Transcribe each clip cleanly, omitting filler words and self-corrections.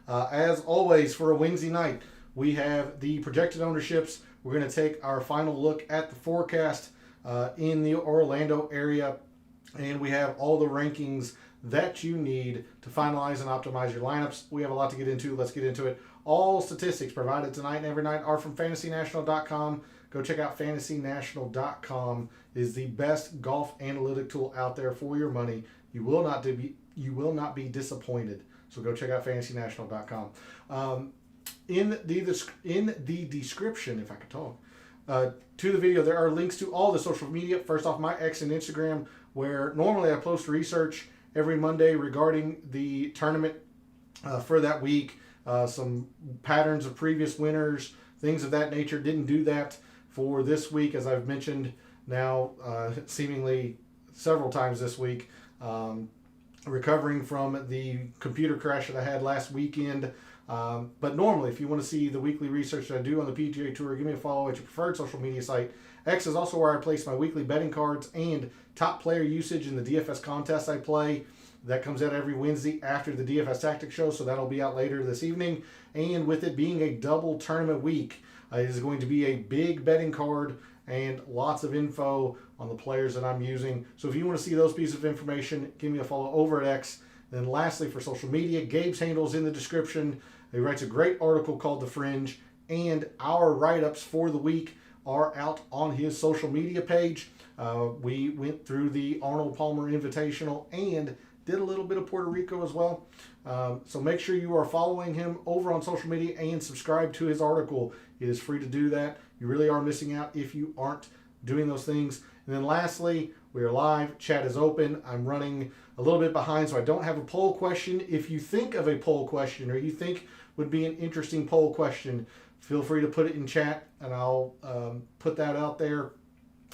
As always, for a Wednesday night, we have the projected ownerships. We're going to take our final look at the forecast in the Orlando area, and we have all the rankings that you need to finalize and optimize your lineups. We have a lot to get into. Let's get into it. All statistics provided tonight and every night are from fantasynational.com. Go check out fantasynational.com. It is the best golf analytic tool out there for your money. You will not be disappointed. So go check out fantasynational.com. In the description, if I could talk, to the video, there are links to all the social media. First off, my X and Instagram, where normally I post research every Monday regarding the tournament for that week, some patterns of previous winners, things of that nature. Didn't do that for this week, as I've mentioned now seemingly several times this week. Recovering from the computer crash that I had last weekend. But normally, if you want to see the weekly research that I do on the PGA Tour, give me a follow at your preferred social media site. X is also where I place my weekly betting cards and top player usage in the DFS contest I play. That comes out every Wednesday after the DFS Tactics show, so that'll be out later this evening. And with it being a double tournament week, it is going to be a big betting card and lots of info on the players that I'm using. So if you want to see those pieces of information, give me a follow over at X. Then lastly, for social media, Gabe's handle is in the description. He writes a great article called The Fringe, and our write-ups for the week are out on his social media page. We went through the Arnold Palmer Invitational and did a little bit of Puerto Rico as well. So make sure you are following him over on social media and subscribe to his article. It is free to do that. You really are missing out if you aren't doing those things. And then lastly, we are live. Chat is open. I'm running a little bit behind, so I don't have a poll question. If you think of a poll question or you think would be an interesting poll question, feel free to put it in chat and I'll put that out there.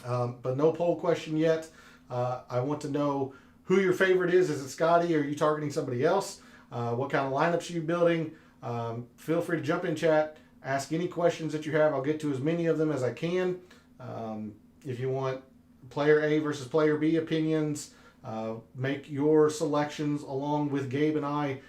But no poll question yet. I want to know who your favorite is. Is it Scotty? Or are you targeting somebody else? What kind of lineups are you building? Feel free to jump in chat. Ask any questions that you have. I'll get to as many of them as I can. If you want player A versus player B opinions, make your selections along with Gabe and I.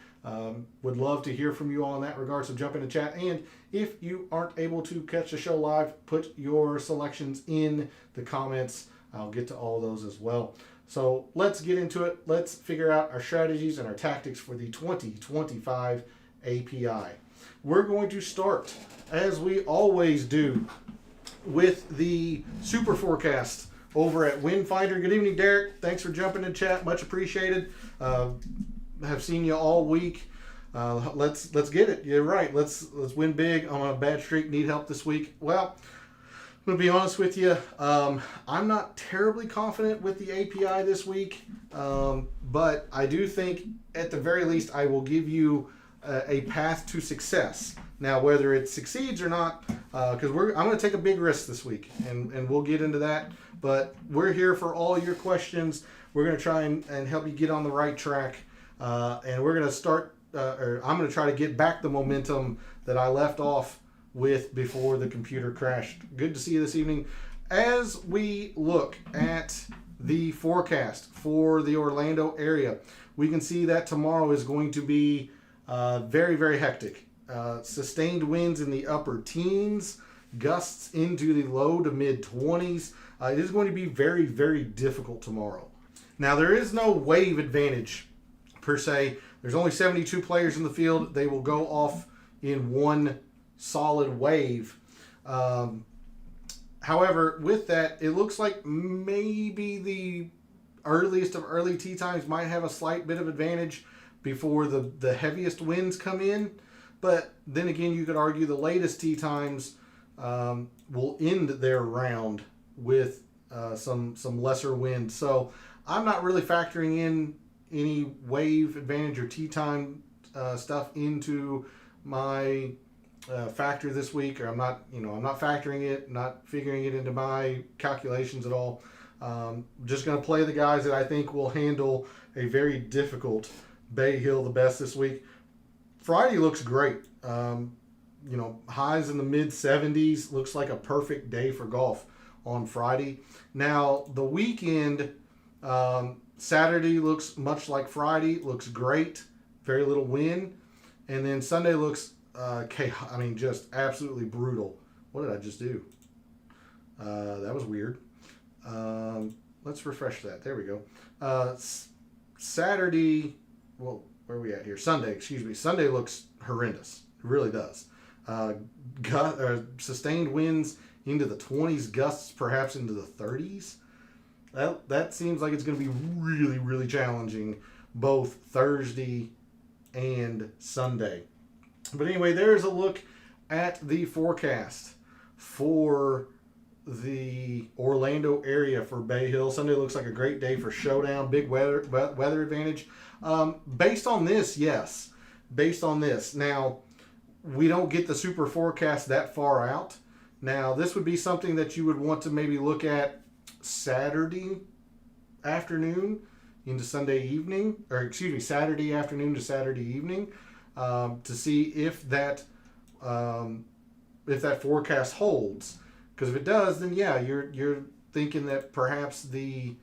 Would love to hear from you all in that regard, so jump in the chat. And if you aren't able to catch the show live, put your selections in the comments. I'll get to all those as well. So let's get into it. Let's figure out our strategies and our tactics for the 2025 API. We're going to start, as we always do, with the super forecast over at Windfinder. Good evening, Derek. Thanks for jumping in chat. Much appreciated. Have seen you all week. Let's get it. You're right. Let's win big. I'm on a bad streak. Need help this week. Well, I'm going to be honest with you. I'm not terribly confident with the API this week, but I do think at the very least I will give you a path to success. Now, whether it succeeds or not, because I'm going to take a big risk this week, and we'll get into that. But we're here for all your questions. We're going to try and help you get on the right track, and we're going to start, or I'm going to try to get back the momentum that I left off with before the computer crashed. Good to see you this evening. As we look at the forecast for the Orlando area, we can see that tomorrow is going to be very, very hectic. Sustained winds in the upper teens, gusts into the low to mid 20s. It is going to be very, very difficult tomorrow. Now, there is no wave advantage per se. There's only 72 players in the field. They will go off in one solid wave. However, with that, it looks like maybe the earliest of early tee times might have a slight bit of advantage before the heaviest winds come in. But then again, you could argue the latest tee times will end their round with some lesser wind. So I'm not really factoring in any wave advantage or tee time stuff into my factor this week, or I'm not factoring it, not figuring it into my calculations at all. Just going to play the guys that I think will handle a very difficult Bay Hill the best this week. Friday looks great. Highs in the mid 70s. Looks like a perfect day for golf on Friday. Now the weekend, Saturday looks much like Friday. Looks great. Very little wind. And then Sunday looks, just absolutely brutal. What did I just do? That was weird. Let's refresh that. There we go. Saturday, well, where are we at here? Sunday, excuse me. Sunday looks horrendous. It really does. Sustained winds into the 20s, gusts perhaps into the 30s. That seems like it's going to be really, really challenging both Thursday and Sunday. But anyway, there's a look at the forecast for the Orlando area for Bay Hill. Sunday looks like a great day for showdown, big weather advantage. Based on this, yes. Based on this. Now, we don't get the super forecast that far out. Now, this would be something that you would want to maybe look at Saturday afternoon into Sunday evening, Saturday afternoon to Saturday evening, to see if that forecast holds. Because if it does, then yeah, you're thinking that perhaps the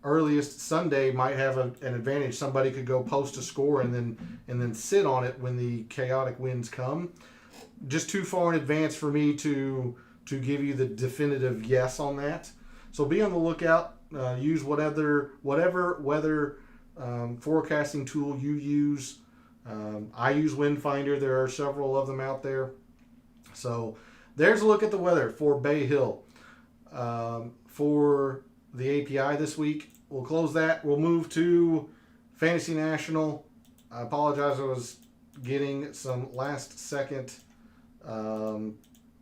earliest Sunday might have an advantage. Somebody could go post a score and then sit on it when the chaotic winds come. Just too far in advance for me to give you the definitive yes on that. So be on the lookout. Use whatever weather forecasting tool you use. I use Windfinder. There are several of them out there. So there's a look at the weather for Bay Hill. For the API this week, we'll close that. We'll move to Fantasy National. I apologize. I was getting some last second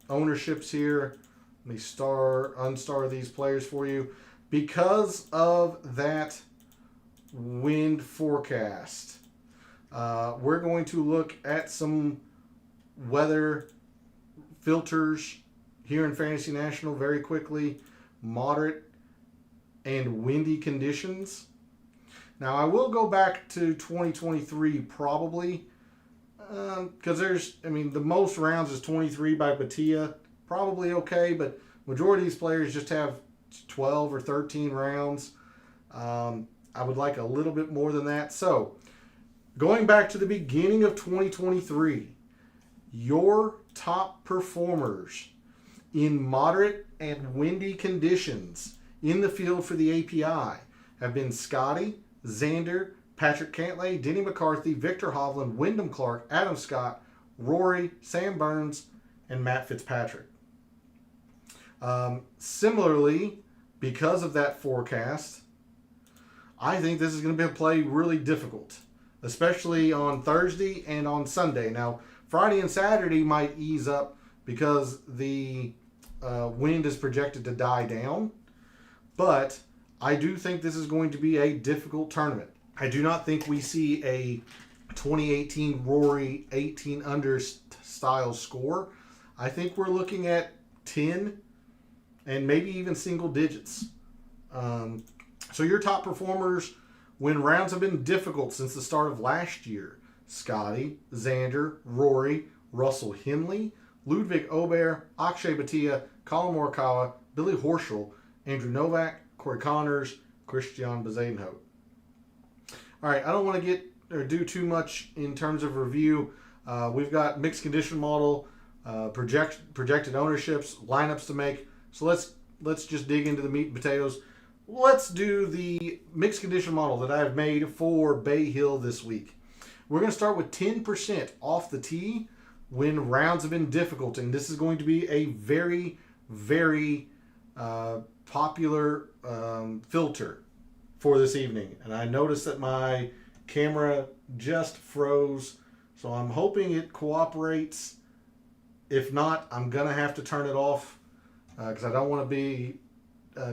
ownerships here. Let me unstar these players for you. Because of that wind forecast, we're going to look at some weather filters here in Fantasy National very quickly. Moderate and windy conditions. Now, I will go back to 2023 probably, because the most rounds is 23 by Batia. Probably okay, but majority of these players just have 12 or 13 rounds. I would like a little bit more than that. So, going back to the beginning of 2023, your top performers in moderate and windy conditions in the field for the API have been Scotty, Xander, Patrick Cantlay, Denny McCarthy, Victor Hovland, Wyndham Clark, Adam Scott, Rory, Sam Burns, and Matt Fitzpatrick. Similarly, because of that forecast, I think this is going to be a play really difficult, especially on Thursday and on Sunday. Now, Friday and Saturday might ease up because the wind is projected to die down, but I do think this is going to be a difficult tournament. I do not think we see a 2018 Rory 18 under style score. I think we're looking at 10 and maybe even single digits. So your top performers when rounds have been difficult since the start of last year: Scotty, Xander, Rory, Russell Henley, Ludwig Ober, Akshay Bhatia, Colin Morikawa, Billy Horschel, Andrew Novak, Corey Connors, Christian Bezuidenhout. All right, I don't want to do too much in terms of review. We've got mixed condition model, projected ownerships, lineups to make. So let's just dig into the meat and potatoes. Let's do the mixed condition model that I've made for Bay Hill this week. We're going to start with 10% off the tee when rounds have been difficult, and this is going to be a very, very popular filter for this evening. And I noticed that my camera just froze, so I'm hoping it cooperates. If not, I'm going to have to turn it off because I don't want to be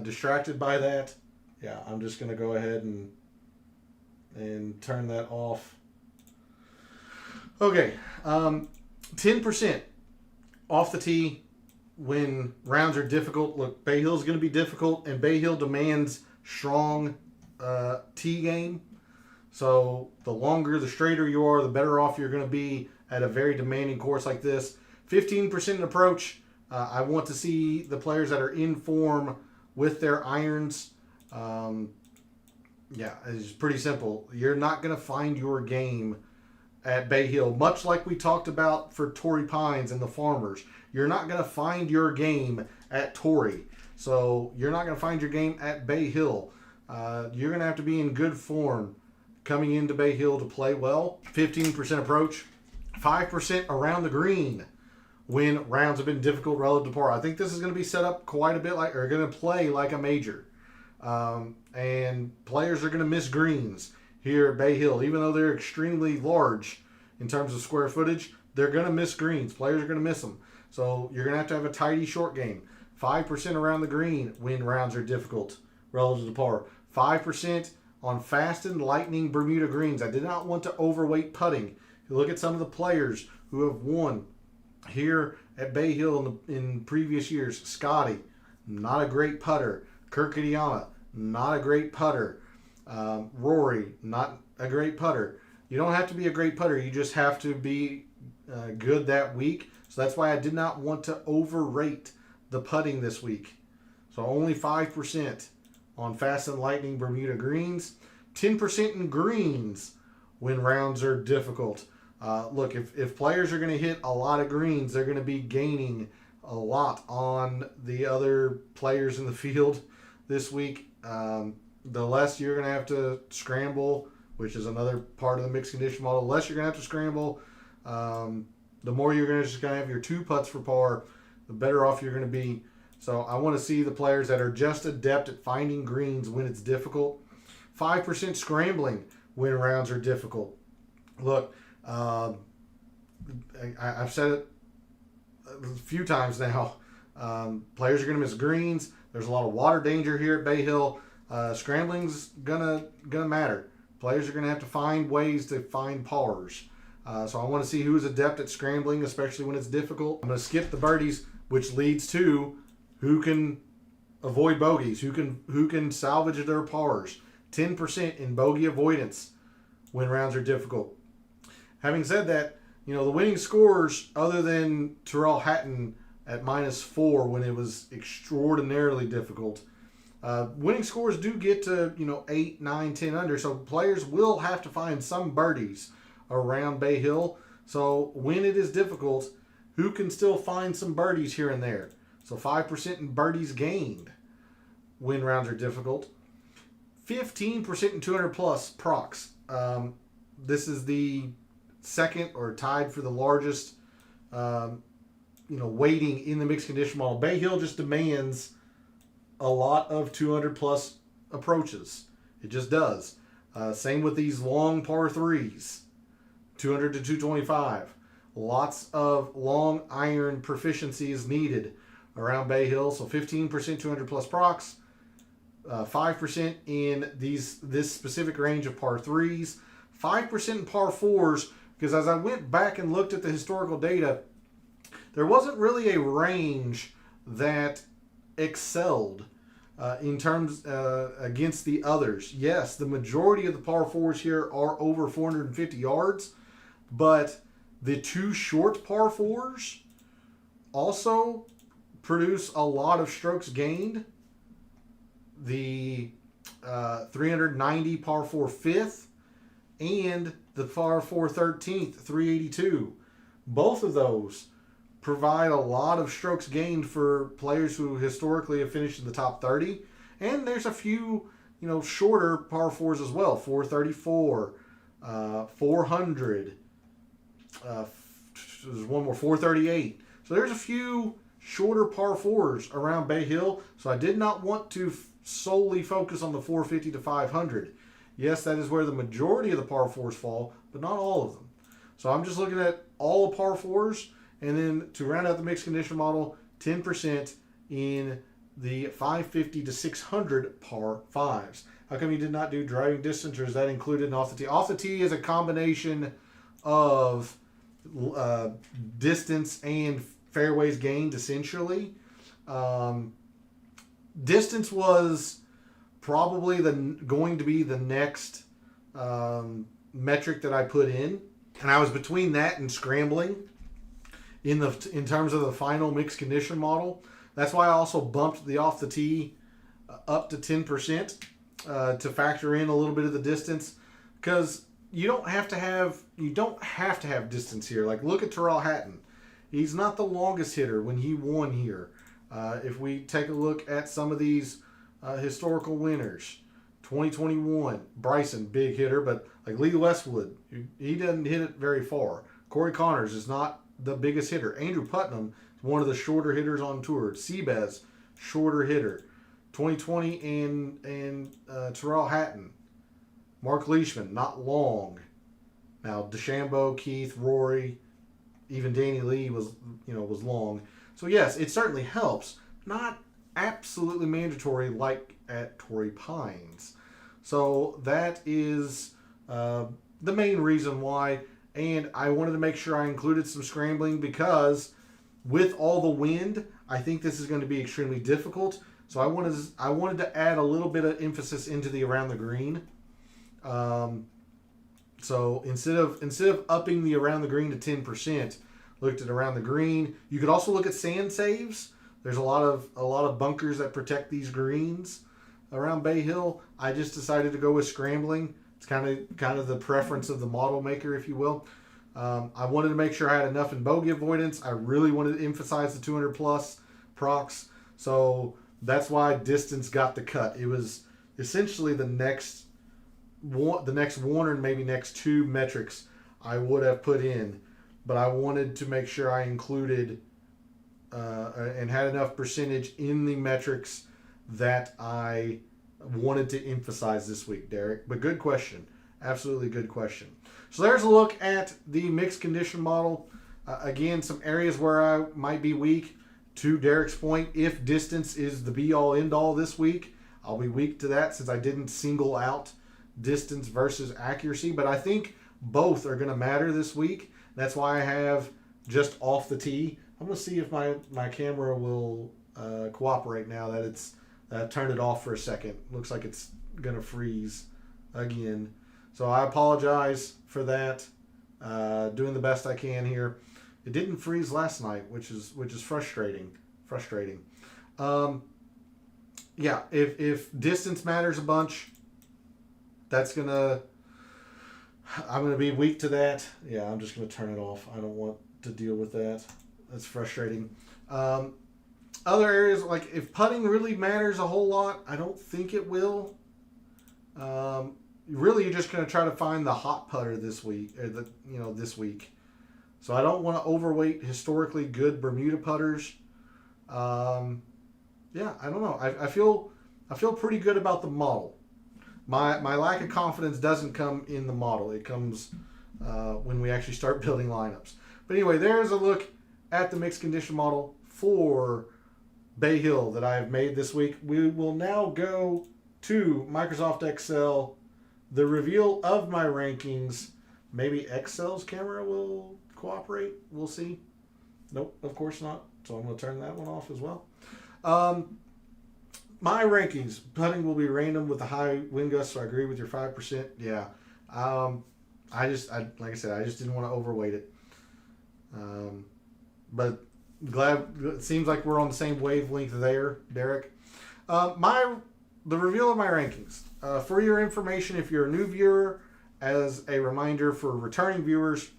distracted by that. Yeah, I'm just going to go ahead and turn that off. Okay, 10% off the tee when rounds are difficult. Look, Bay Hill is going to be difficult, and Bay Hill demands strong tee game. So the longer, the straighter you are, the better off you're going to be at a very demanding course like this. 15% approach. I want to see the players that are in form with their irons. It's pretty simple. You're not going to find your game at Bay Hill, much like we talked about for Torrey Pines and the Farmers. You're not going to find your game at Torrey. So you're not going to find your game at Bay Hill. You're going to have to be in good form coming into Bay Hill to play well. 15% approach, 5% around the green when rounds have been difficult relative to par. I think this is going to be set up quite a bit like, or going to play like a major. And players are going to miss greens here at Bay Hill. Even though they're extremely large in terms of square footage, they're going to miss greens. Players are going to miss them. So you're going to have a tidy short game. 5% around the green when rounds are difficult relative to par. 5% on fast and lightning Bermuda greens. I did not want to overweight putting. You look at some of the players who have won here at Bay Hill in previous years. Scotty, not a great putter. Kurt Kitayama, not a great putter. Rory, not a great putter. You don't have to be a great putter. You just have to be good that week. So that's why I did not want to overrate the putting this week. So only 5% on fast and lightning Bermuda greens. 10% in greens when rounds are difficult. Look, if players are going to hit a lot of greens, they're going to be gaining a lot on the other players in the field this week. The less you're going to have to scramble, which is another part of the mixed condition model, the less you're going to have to scramble, the more you're going to just have your 2 putts for par, the better off you're going to be. So I want to see the players that are just adept at finding greens when it's difficult. 5% scrambling when rounds are difficult. Look, I've said it a few times now. Players are going to miss greens. There's a lot of water danger here at Bay Hill. Scrambling's gonna matter. Players are going to have to find ways to find pars. So I want to see who's adept at scrambling, especially when it's difficult. I'm going to skip the birdies, which leads to who can avoid bogeys, who can salvage their pars. 10% in bogey avoidance when rounds are difficult. Having said that, the winning scores, other than Tyrrell Hatton at -4 when it was extraordinarily difficult, winning scores do get to 8, 9, 10 under. So players will have to find some birdies around Bay Hill. So when it is difficult, who can still find some birdies here and there? So 5% in birdies gained when rounds are difficult. 15% in 200 plus procs. This is the second or tied for the largest weighting in the mixed condition model. Bay Hill just demands a lot of 200 plus approaches. It just does. Same with these long par 3s. 200 to 225. Lots of long iron proficiency is needed around Bay Hill. So 15% 200 plus procs, 5% in this specific range of par 3s, 5% in par 4s, because as I went back and looked at the historical data, there wasn't really a range that excelled in terms against the others. Yes, the majority of the par 4s here are over 450 yards, but the 2 short par 4s also produce a lot of strokes gained. The 390 par 4 5th and the par 4 13th, 382. Both of those provide a lot of strokes gained for players who historically have finished in the top 30. And there's a few, shorter par 4s as well. 434, 400. There's one more, 438. So there's a few shorter par 4s around Bay Hill. So I did not want to solely focus on the 450 to 500. Yes, that is where the majority of the par 4s fall, but not all of them. So I'm just looking at all the par 4s, and then to round out the mixed condition model, 10% in the 550 to 600 par 5s. How come you did not do driving distance, or is that included in off the tee? Off the tee is a combination of distance and fairways gained, essentially. Distance was probably going to be the next metric that I put in, and I was between that and scrambling in terms of the final mixed condition model. That's why I also bumped the off the tee up to 10% to factor in a little bit of the distance, because you don't have to have distance here. Like, look at Terrell Hatton. He's not the longest hitter when he won here. If we take a look at some of these historical winners, 2021, Bryson, big hitter, but like Lee Westwood, he doesn't hit it very far. Corey Connors is not the biggest hitter. Andrew Putnam is one of the shorter hitters on tour. Seabass, shorter hitter. 2020 and Terrell Hatton. Mark Leishman, not long. Now DeChambeau, Keith, Rory, even Danny Lee was long. So yes, it certainly helps. Not absolutely mandatory like at Torrey Pines. So that is the main reason why. And I wanted to make sure I included some scrambling because with all the wind, I think this is going to be extremely difficult. So I wanted to add a little bit of emphasis into the around the green. So instead of upping the around the green to 10%, looked at around the green. You could also look at sand saves. There's a lot of bunkers that protect these greens around Bay Hill. I just decided to go with scrambling. It's kind of the preference of the model maker, if you will. I wanted to make sure I had enough in bogey avoidance. I really wanted to emphasize the 200 plus procs. So that's why distance got the cut. It was essentially the next one or maybe next two metrics I would have put in, but I wanted to make sure I included and had enough percentage in the metrics that I wanted to emphasize this week, Derek. But good question. Absolutely good question. So there's a look at the mixed condition model. Again, some areas where I might be weak. To Derek's point, if distance is the be-all, end-all this week, I'll be weak to that since I didn't single out distance versus accuracy. But I think both are going to matter this week. That's why I have just off the tee. I'm going to see if my camera will cooperate now that it's turned it off for a second. Looks like it's going to freeze again. So I apologize for that. Doing the best I can here. It didn't freeze last night, which is frustrating. Yeah, if distance matters a bunch, I'm gonna be weak to that. Yeah, I'm just gonna turn it off. I don't want to deal with that. That's frustrating. Other areas, like if putting really matters a whole lot, I don't think it will. Really, you're just gonna try to find the hot putter this week, this week. So I don't want to overweight historically good Bermuda putters. I don't know. I feel pretty good about the model. My lack of confidence doesn't come in the model. It comes when we actually start building lineups. But anyway, there's a look at the mixed condition model for Bay Hill that I have made this week. We will now go to Microsoft Excel, the reveal of my rankings. Maybe Excel's camera will cooperate. We'll see. Nope, of course not. So I'm going to turn that one off as well. My rankings, putting will be random with the high wind gusts, so I agree with your 5%. Yeah. Like I said, I just didn't want to overweight it. But glad it seems like we're on the same wavelength there, Derek. The reveal of my rankings. For your information, if you're a new viewer, as a reminder for returning viewers,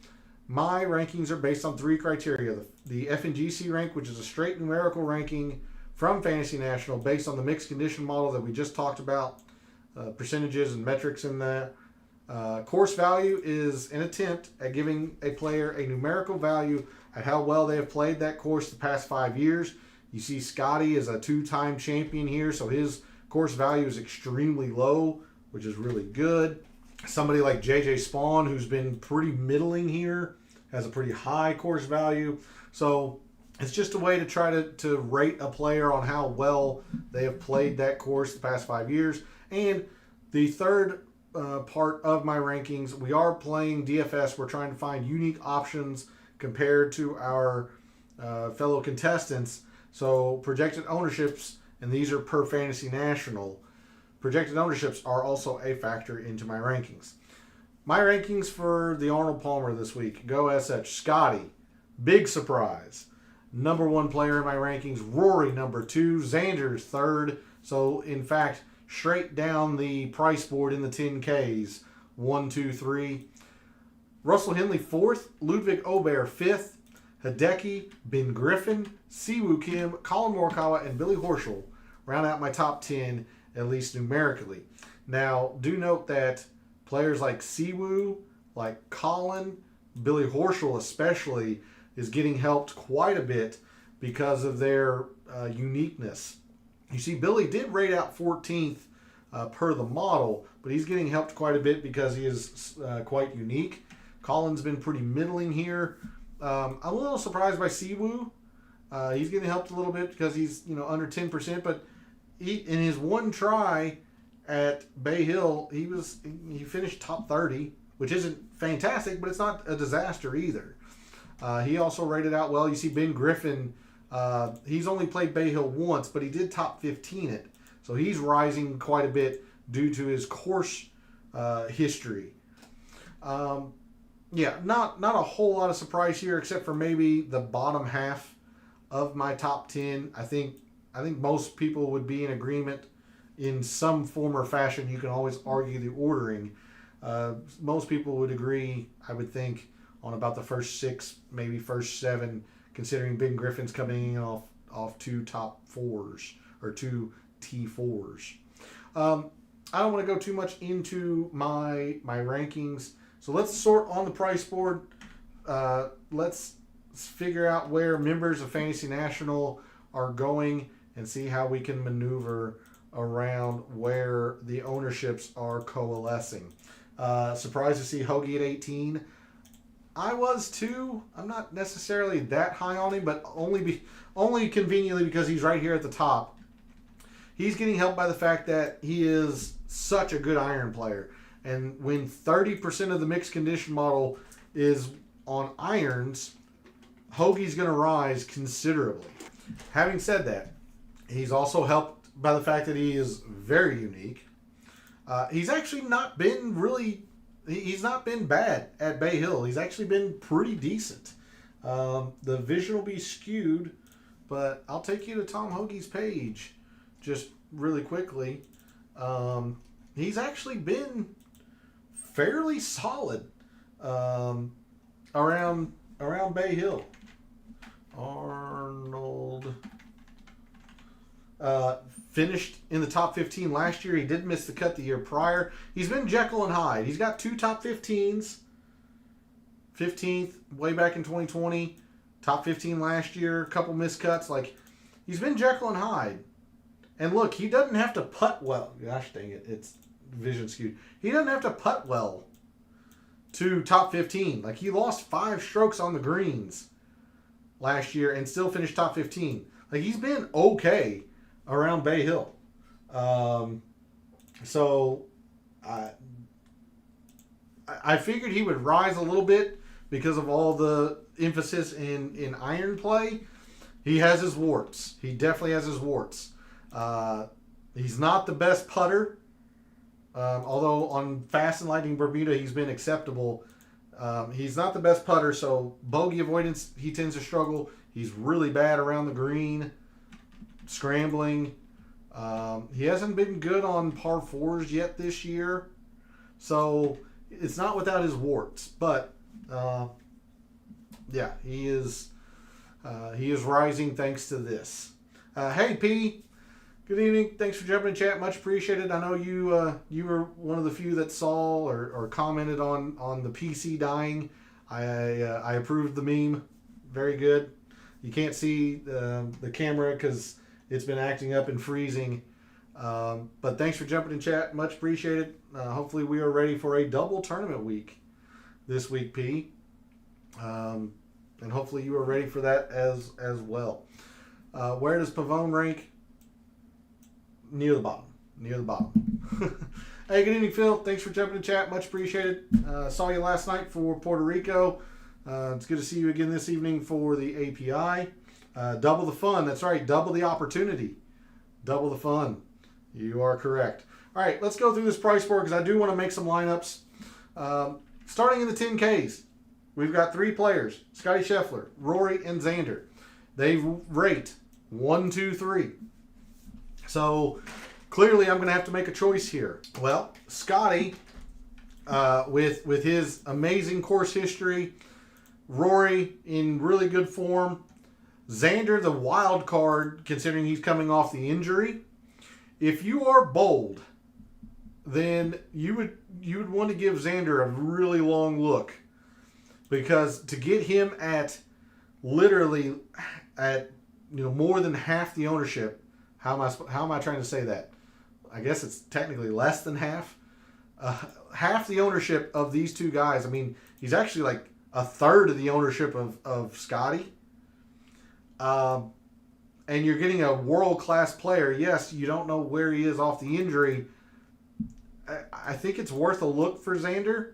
my rankings are based on three criteria. The FNGC rank, which is a straight numerical ranking from Fantasy National based on the mixed condition model that we just talked about, percentages and metrics in that. Course value is an attempt at giving a player a numerical value at how well they have played that course the past 5 years. You see Scotty is a 2-time champion here, so his course value is extremely low, which is really good. Somebody like JJ Spawn, who's been pretty middling here, has a pretty high course value. So it's just a way to try to rate a player on how well they have played that course the past 5 years. And the third part of my rankings, we are playing DFS. We're trying to find unique options compared to our fellow contestants. So projected ownerships, and these are per Fantasy National, projected ownerships are also a factor into my rankings. My rankings for the Arnold Palmer this week go as such. Scotty, big surprise. Number 1 player in my rankings. Rory, number 2. Xander's 3rd. So, in fact, straight down the price board in the 10Ks. 1, 2, 3. Russell Henley 4th, Ludwig Aubert 5th, Hideki, Ben Griffin, Siwoo Kim, Colin Morikawa, and Billy Horschel round out my top 10, at least numerically. Now, do note that players like Siwoo, like Colin, Billy Horschel especially, is getting helped quite a bit because of their uniqueness. You see, Billy did rate out 14th per the model, but he's getting helped quite a bit because he is quite unique. Colin's been pretty middling here. I'm a little surprised by Siwoo. He's getting helped a little bit because he's under 10%, but in his one try at Bay Hill, he finished top 30, which isn't fantastic, but it's not a disaster either. He also rated out well. You see Ben Griffin, he's only played Bay Hill once, but he did top 15 it. So he's rising quite a bit due to his course history. Not a whole lot of surprise here, except for maybe the bottom half of my top 10. I think most people would be in agreement in some form or fashion. You can always argue the ordering. Most people would agree, I would think, on about the first 6, maybe first 7, considering Ben Griffin's coming in off 2 top 4s or 2 T4s. I don't want to go too much into my rankings. So let's sort on the price board. Let's figure out where members of Fantasy National are going and see how we can maneuver around where the ownerships are coalescing. Surprised to see Hoagie at 18. I was too. I'm not necessarily that high on him, but only conveniently because he's right here at the top. He's getting helped by the fact that he is such a good iron player. And when 30% of the mixed condition model is on irons, Hoagie's going to rise considerably. Having said that, he's also helped by the fact that he is very unique. He's actually not been he's not been bad at Bay Hill. He's actually been pretty decent. The vision will be skewed, but I'll take you to Tom Hoagie's page just really quickly. He's actually been fairly solid around Bay Hill. Arnold finished in the top 15 last year. He did miss the cut the year prior. He's been Jekyll and Hyde. He's got 2 top 15s. 15th way back in 2020. Top 15 last year. A couple missed cuts. He's been Jekyll and Hyde. And look, he doesn't have to putt well. Gosh dang it. It's vision skewed. He doesn't have to putt well to top 15. He lost 5 strokes on the greens last year and still finished top 15. He's been okay around Bay Hill. So I figured he would rise a little bit because of all the emphasis in iron play. He has his warts. He definitely has his warts. He's not the best putter. Although on Fast and Lightning Bermuda he's been acceptable. He's not the best putter, so bogey avoidance he tends to struggle. He's really bad around the green, scrambling. He hasn't been good on par 4s yet this year, so it's not without his warts. But he is rising thanks to this. Hey P. Good evening. Thanks for jumping in chat. Much appreciated. I know you were one of the few that saw or commented on the PC dying. I approved the meme. Very good. You can't see the camera because it's been acting up and freezing. But thanks for jumping in chat. Much appreciated. Hopefully we are ready for a double tournament week this week, P. And hopefully you are ready for that as well. Where does Pavone rank? Near the bottom. Hey, good evening, Phil. Thanks for jumping in chat. Much appreciated. Saw you last night for Puerto Rico. It's good to see you again this evening for the API. Double the fun. That's right. Double the opportunity. Double the fun. You are correct. All right, let's go through this price board because I do want to make some lineups. Starting in the 10Ks, we've got 3 players, Scotty Scheffler, Rory, and Xander. They rate 1, 2, 3. So clearly I'm going to have to make a choice here. Well, Scotty with his amazing course history, Rory in really good form, Xander the wild card considering he's coming off the injury. If you are bold, then you would want to give Xander a really long look, because to get him at literally at more than half the ownership. How am I trying to say that? I guess it's technically less than half. Half the ownership of these two guys. I mean, he's actually like a third of the ownership of Scotty. And you're getting a world-class player. Yes, you don't know where he is off the injury. I think it's worth a look for Xander.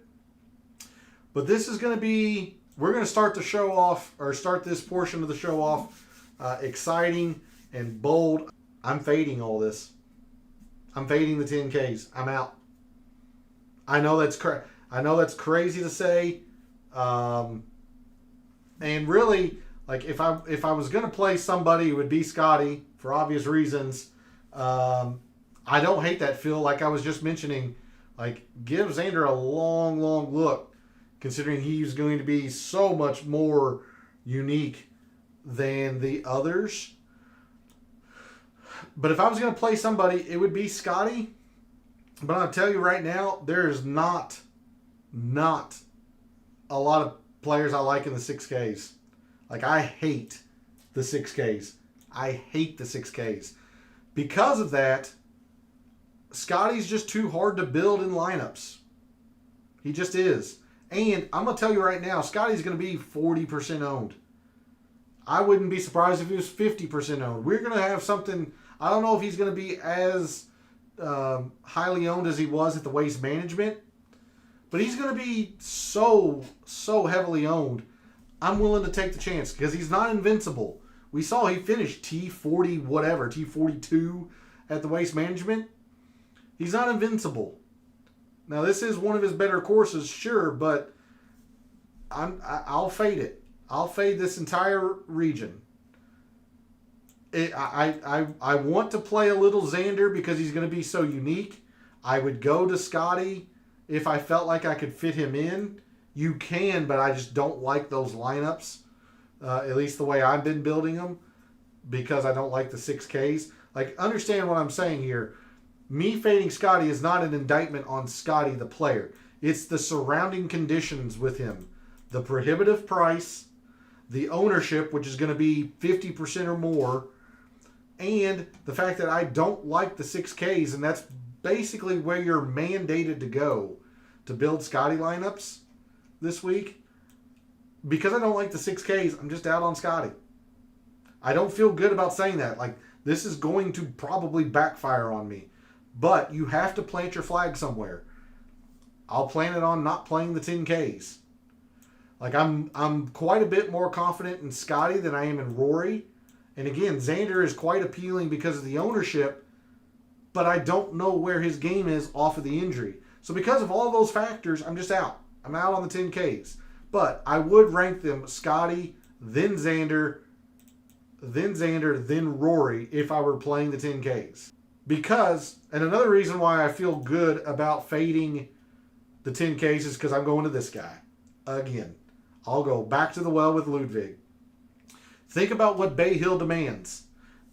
But this is going to be... We're going to start the show off, or start this portion of the show off exciting and bold. I'm fading all this. I'm fading the 10Ks. I'm out. I know that's crazy to say. And really, like if I was going to play somebody, it would be Scotty for obvious reasons. I don't hate that, Phil. Like I was just mentioning, like give Xander a long, long look, considering he's going to be so much more unique than the others. But if I was going to play somebody, it would be Scotty. But I'll tell you right now, there is not a lot of players I like in the 6Ks. Like, I hate the 6Ks. I hate the 6Ks. Because of that, Scotty's just too hard to build in lineups. He just is. And I'm going to tell you right now, Scotty's going to be 40% owned. I wouldn't be surprised if he was 50% owned. We're going to have something... I don't know if he's going to be as highly owned as he was at the Waste Management, but he's going to be so heavily owned. I'm willing to take the chance because he's not invincible. We saw he finished T40 whatever, T42 at the Waste Management. He's not invincible. Now this is one of his better courses, sure, but I'll fade it. I'll fade this entire region. I want to play a little Xander because he's going to be so unique. I would go to Scotty if I felt like I could fit him in. You can, but I just don't like those lineups, at least the way I've been building them, because I don't like the 6Ks. Like, understand what I'm saying here. Me fading Scotty is not an indictment on Scotty the player. It's the surrounding conditions with him. The prohibitive price, the ownership, which is going to be 50% or more, and the fact that I don't like the 6Ks, and that's basically where you're mandated to go to build Scotty lineups this week. Because I don't like the 6Ks, I'm just out on Scotty. I don't feel good about saying that. Like, this is going to probably backfire on me. But you have to plant your flag somewhere. I'll plant it on not playing the 10Ks. Like, I'm quite a bit more confident in Scotty than I am in Rory. And again, Xander is quite appealing because of the ownership, but I don't know where his game is off of the injury. So because of all those factors, I'm just out. I'm out on the 10Ks. But I would rank them Scotty, then Xander, then Rory if I were playing the 10Ks. Because, and another reason why I feel good about fading the 10Ks is because I'm going to this guy. Again, I'll go back to the well with Ludwig. Think about what Bay Hill demands.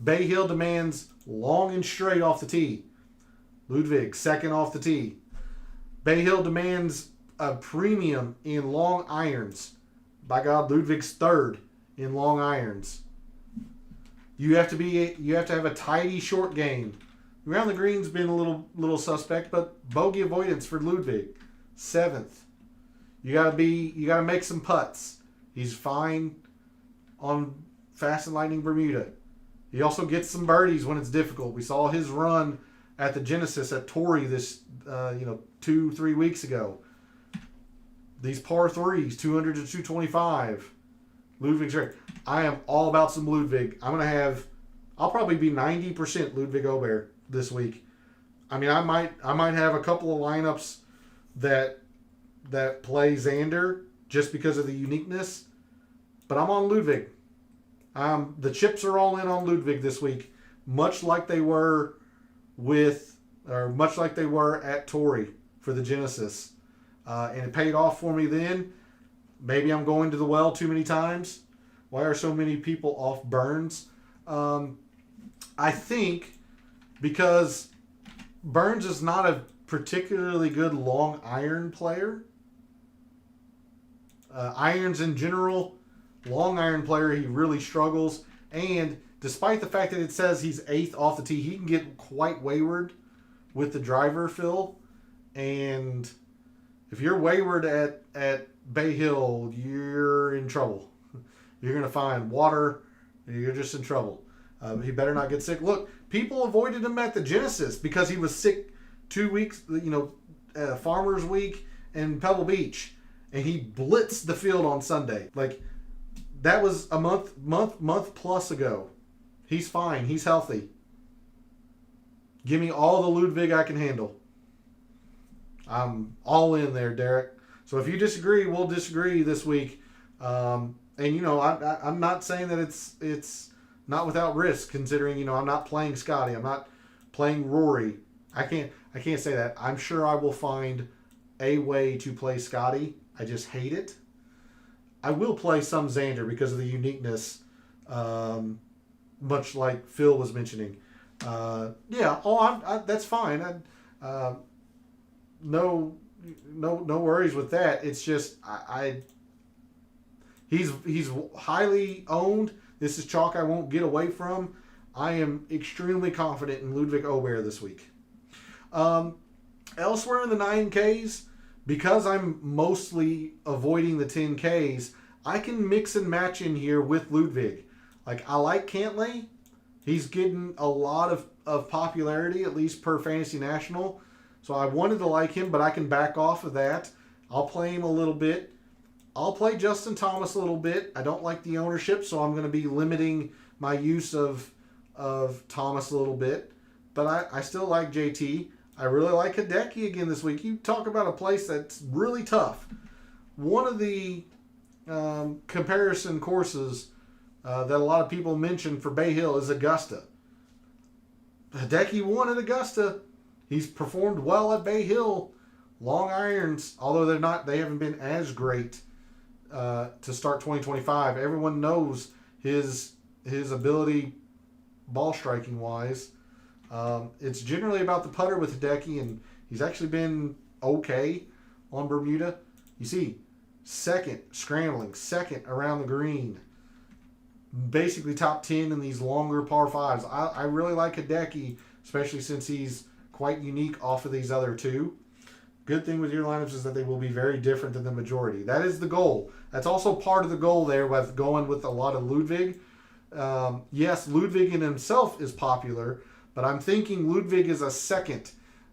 Bay Hill demands long and straight off the tee. Ludwig, second off the tee. Bay Hill demands a premium in long irons. By God, Ludwig's third in long irons. You have to have a tidy short game. Around the green's been a little suspect, but bogey avoidance for Ludwig, seventh. You gotta make some putts. He's fine on Fast and Lightning Bermuda. He also gets some birdies when it's difficult. We saw his run at the Genesis at Torrey this 2-3 weeks ago. These par threes, 200 to 225. Ludwig's great. I am all about some Ludwig. I'll probably be 90% Ludwig Aubert this week. I mean, I might have a couple of lineups that play Xander just because of the uniqueness, but I'm on Ludwig. The chips are all in on Ludwig this week, much like they were at Torrey for the Genesis. and it paid off for me then. Maybe I'm going to the well too many times. Why are so many people off Burns? I think because Burns is not a particularly good long iron player. Irons in general, long iron player, he really struggles. And despite the fact that it says he's 8th off the tee, he can get quite wayward with the driver, Phil. And if you're wayward at Bay Hill, you're in trouble. You're going to find water. You're just in trouble. He better not get sick. Look, people avoided him at the Genesis because he was sick 2 weeks, Farmers Week and Pebble Beach. And he blitzed the field on Sunday. Like, that was a month plus ago. He's fine. He's healthy. Give me all the Ludwig I can handle. I'm all in there, Derek. So if you disagree, we'll disagree this week. I'm not saying that it's not without risk, considering I'm not playing Scotty. I'm not playing Rory. I can't say that. I'm sure I will find a way to play Scotty. I just hate it. I will play some Xander because of the uniqueness, much like Phil was mentioning. That's fine. No worries with that. It's just he's highly owned. This is chalk I won't get away from. I am extremely confident in Ludwig Ober this week. Elsewhere in the 9Ks, because I'm mostly avoiding the 10Ks, I can mix and match in here with Ludwig. Like, I like Cantlay. He's getting a lot of popularity, at least per Fantasy National. So I wanted to like him, but I can back off of that. I'll play him a little bit. I'll play Justin Thomas a little bit. I don't like the ownership, so I'm going to be limiting my use of Thomas a little bit. But I still like JT. I really like Hideki again this week. You talk about a place that's really tough. One of the comparison courses that a lot of people mention for Bay Hill is Augusta. Hideki won at Augusta. He's performed well at Bay Hill. Long irons, although they haven't been as great to start 2025. Everyone knows his ability ball striking wise. It's generally about the putter with Hideki, and he's actually been okay on Bermuda. You see, second scrambling, second around the green. Basically top 10 in these longer par 5s. I really like Hideki, especially since he's quite unique off of these other two. Good thing with your lineups is that they will be very different than the majority. That is the goal. That's also part of the goal there with going with a lot of Ludwig. Yes, Ludwig in himself is popular, but I'm thinking Ludwig is a second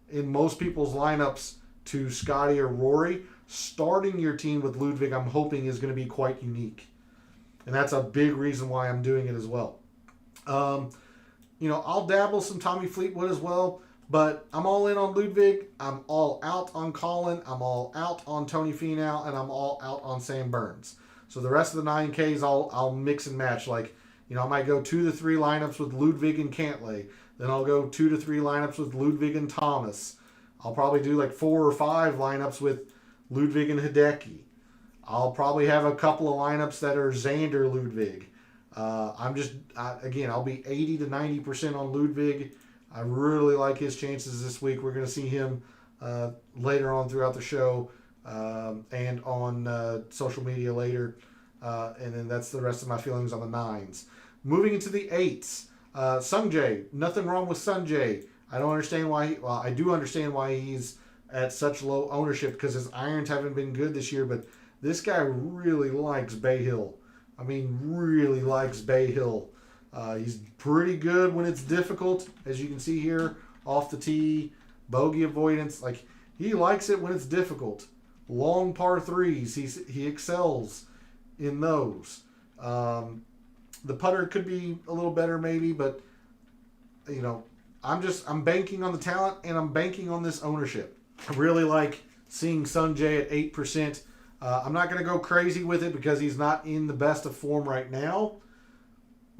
in most people's lineups to Scotty or Rory. Starting your team with Ludwig, I'm hoping, is going to be quite unique. And that's a big reason why I'm doing it as well. I'll dabble some Tommy Fleetwood as well, but I'm all in on Ludwig. I'm all out on Colin. I'm all out on Tony Finau, and I'm all out on Sam Burns. So the rest of the 9Ks, I'll mix and match. Like, I might go 2 to 3 lineups with Ludwig and Cantlay. Then I'll go 2 to 3 lineups with Ludwig and Thomas. I'll probably do like 4 or 5 lineups with Ludwig and Hideki. I'll probably have a couple of lineups that are Xander Ludwig. I'll be 80 to 90% on Ludwig. I really like his chances this week. We're going to see him later on throughout the show and on social media later. And then that's the rest of my feelings on the 9s. Moving into the 8s. Sungjae. Nothing wrong with Sungjae. I don't understand why. I do understand why he's at such low ownership because his irons haven't been good this year, but this guy really likes Bay Hill. I mean, really likes Bay Hill. He's pretty good when it's difficult, as you can see here, off the tee, bogey avoidance. Like, he likes it when it's difficult. Long par 3s, he excels in those. The putter could be a little better maybe, but, I'm banking on the talent and I'm banking on this ownership. I really like seeing Sungjae at 8%. I'm not going to go crazy with it because he's not in the best of form right now.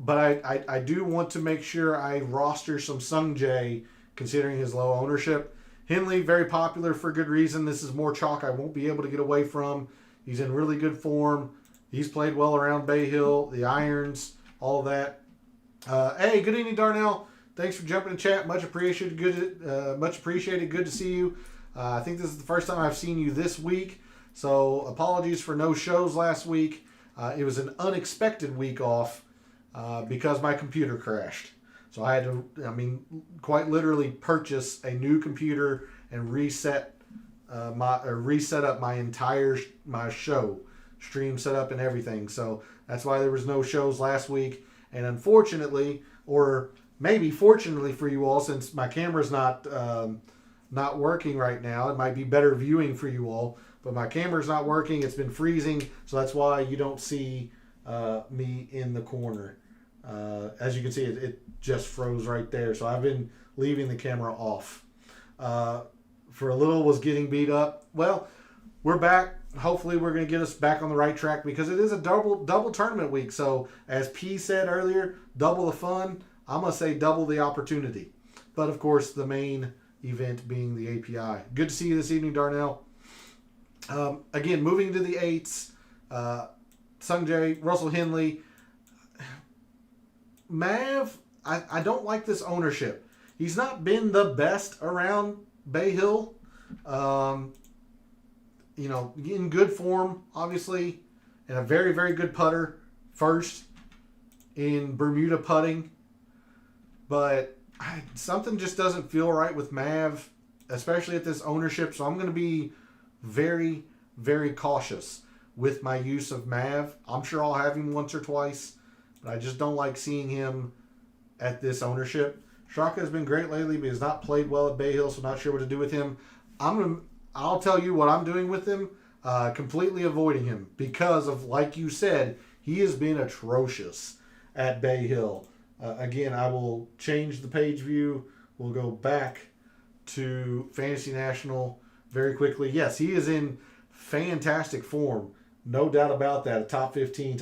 But I do want to make sure I roster some Sungjae considering his low ownership. Henley, very popular for good reason. This is more chalk I won't be able to get away from. He's in really good form. He's played well around Bay Hill, the irons, all of that. Hey, good evening, Darnell. Thanks for jumping in chat. Much appreciated. Much appreciated. Good to see you. I think this is the first time I've seen you this week. So apologies for no shows last week. It was an unexpected week off because my computer crashed. So I had to, quite literally purchase a new computer and reset up my entire show, stream setup and everything. So that's why there was no shows last week. And unfortunately, or maybe fortunately for you all, since my camera's not working right now, it might be better viewing for you all. But my camera's not working. It's been freezing, so that's why you don't see me in the corner. As you can see, it just froze right there. So I've been leaving the camera off. For a little was getting beat up. Well, we're back. Hopefully we're going to get us back on the right track because it is a double tournament week. So as P said earlier, double the fun. I'm going to say double the opportunity. But of course, the main event being the API. Good to see you this evening, Darnell. Again, moving to the 8s, Sungjae, Russell Henley. Mav, I don't like this ownership. He's not been the best around Bay Hill. In good form, obviously, and a very, very good putter first in Bermuda putting. But something just doesn't feel right with Mav, especially at this ownership. So I'm going to be very, very cautious with my use of Mav. I'm sure I'll have him once or twice, but I just don't like seeing him at this ownership. Straka has been great lately, but he's not played well at Bay Hill, so not sure what to do with him. I'll tell you what I'm doing with him. Completely avoiding him because of, like you said, he has been atrocious at Bay Hill. Again, I will change the page view. We'll go back to Fantasy National very quickly. Yes, he is in fantastic form. No doubt about that. A top 15,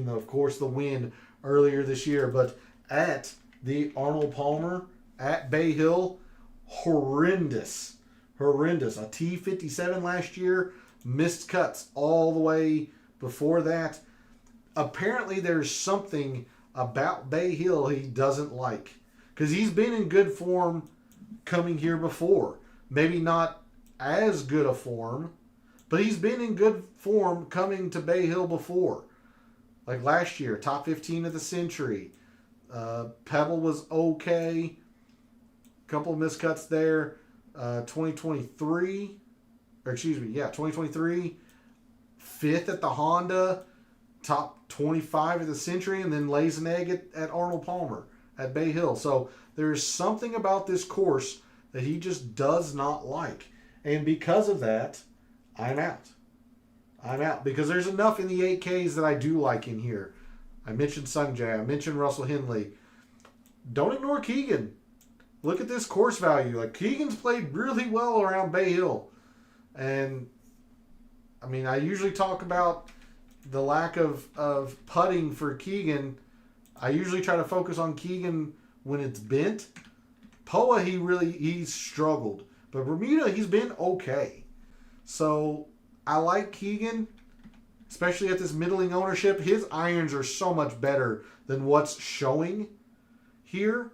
of course, the win earlier this year. But at the Arnold Palmer at Bay Hill, horrendous. A T57 last year, missed cuts all the way before that. Apparently there's something about Bay Hill he doesn't like. Because he's been in good form coming here before. Maybe not as good a form, but he's been in good form coming to Bay Hill before. Like last year, top 15 of the century. Pebble was okay. Couple of miscuts there. 2023, 5th at the Honda, top 25 of the century, and then lays an egg at Arnold Palmer at Bay Hill. So there's something about this course that he just does not like. And because of that, I'm out. Because there's enough in the 8Ks that I do like in here. I mentioned Sungjae. I mentioned Russell Henley. Don't ignore Keegan. Look at this course value. Like, Keegan's played really well around Bay Hill. And, I usually talk about the lack of putting for Keegan. I usually try to focus on Keegan when it's bent. Poa, he's struggled. But Bermuda, he's been okay. So, I like Keegan, especially at this middling ownership. His irons are so much better than what's showing here.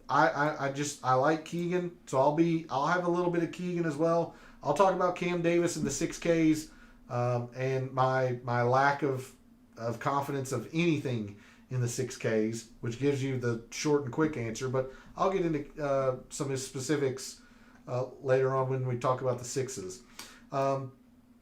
I like Keegan, so I'll have a little bit of Keegan as well. I'll talk about Cam Davis in the 6Ks and my lack of confidence of anything in the 6Ks, which gives you the short and quick answer. But I'll get into some of his specifics later on when we talk about the 6s.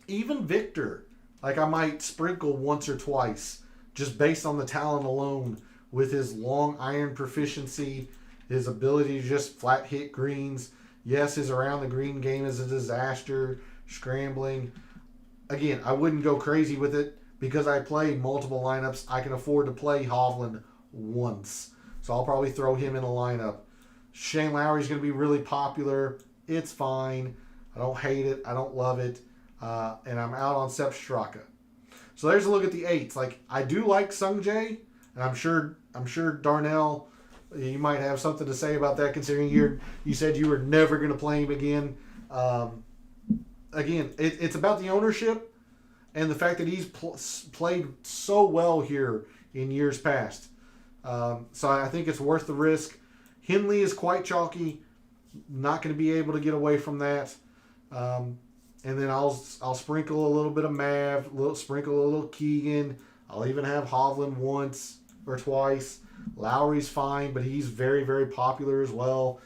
Even Victor, I might sprinkle once or twice just based on the talent alone with his long iron proficiency, his ability to just flat hit greens. Yes, his around the green game is a disaster, scrambling. Again, I wouldn't go crazy with it because I play multiple lineups. I can afford to play Hovland once. So I'll probably throw him in a lineup. Shane Lowry's going to be really popular. It's fine. I don't hate it. I don't love it. And I'm out on Sepp Straka. So there's a look at the 8s. I do like Sungjae, and I'm sure Darnell You might have something to say about that, considering you said you were never going to play him again. Again, it's about the ownership and the fact that he's played so well here in years past. So I think it's worth the risk. Henley is quite chalky. Not going to be able to get away from that. And then I'll sprinkle a little bit of Mav, sprinkle a little Keegan. I'll even have Hovland once or twice. Lowry's fine, but he's very, very popular as well.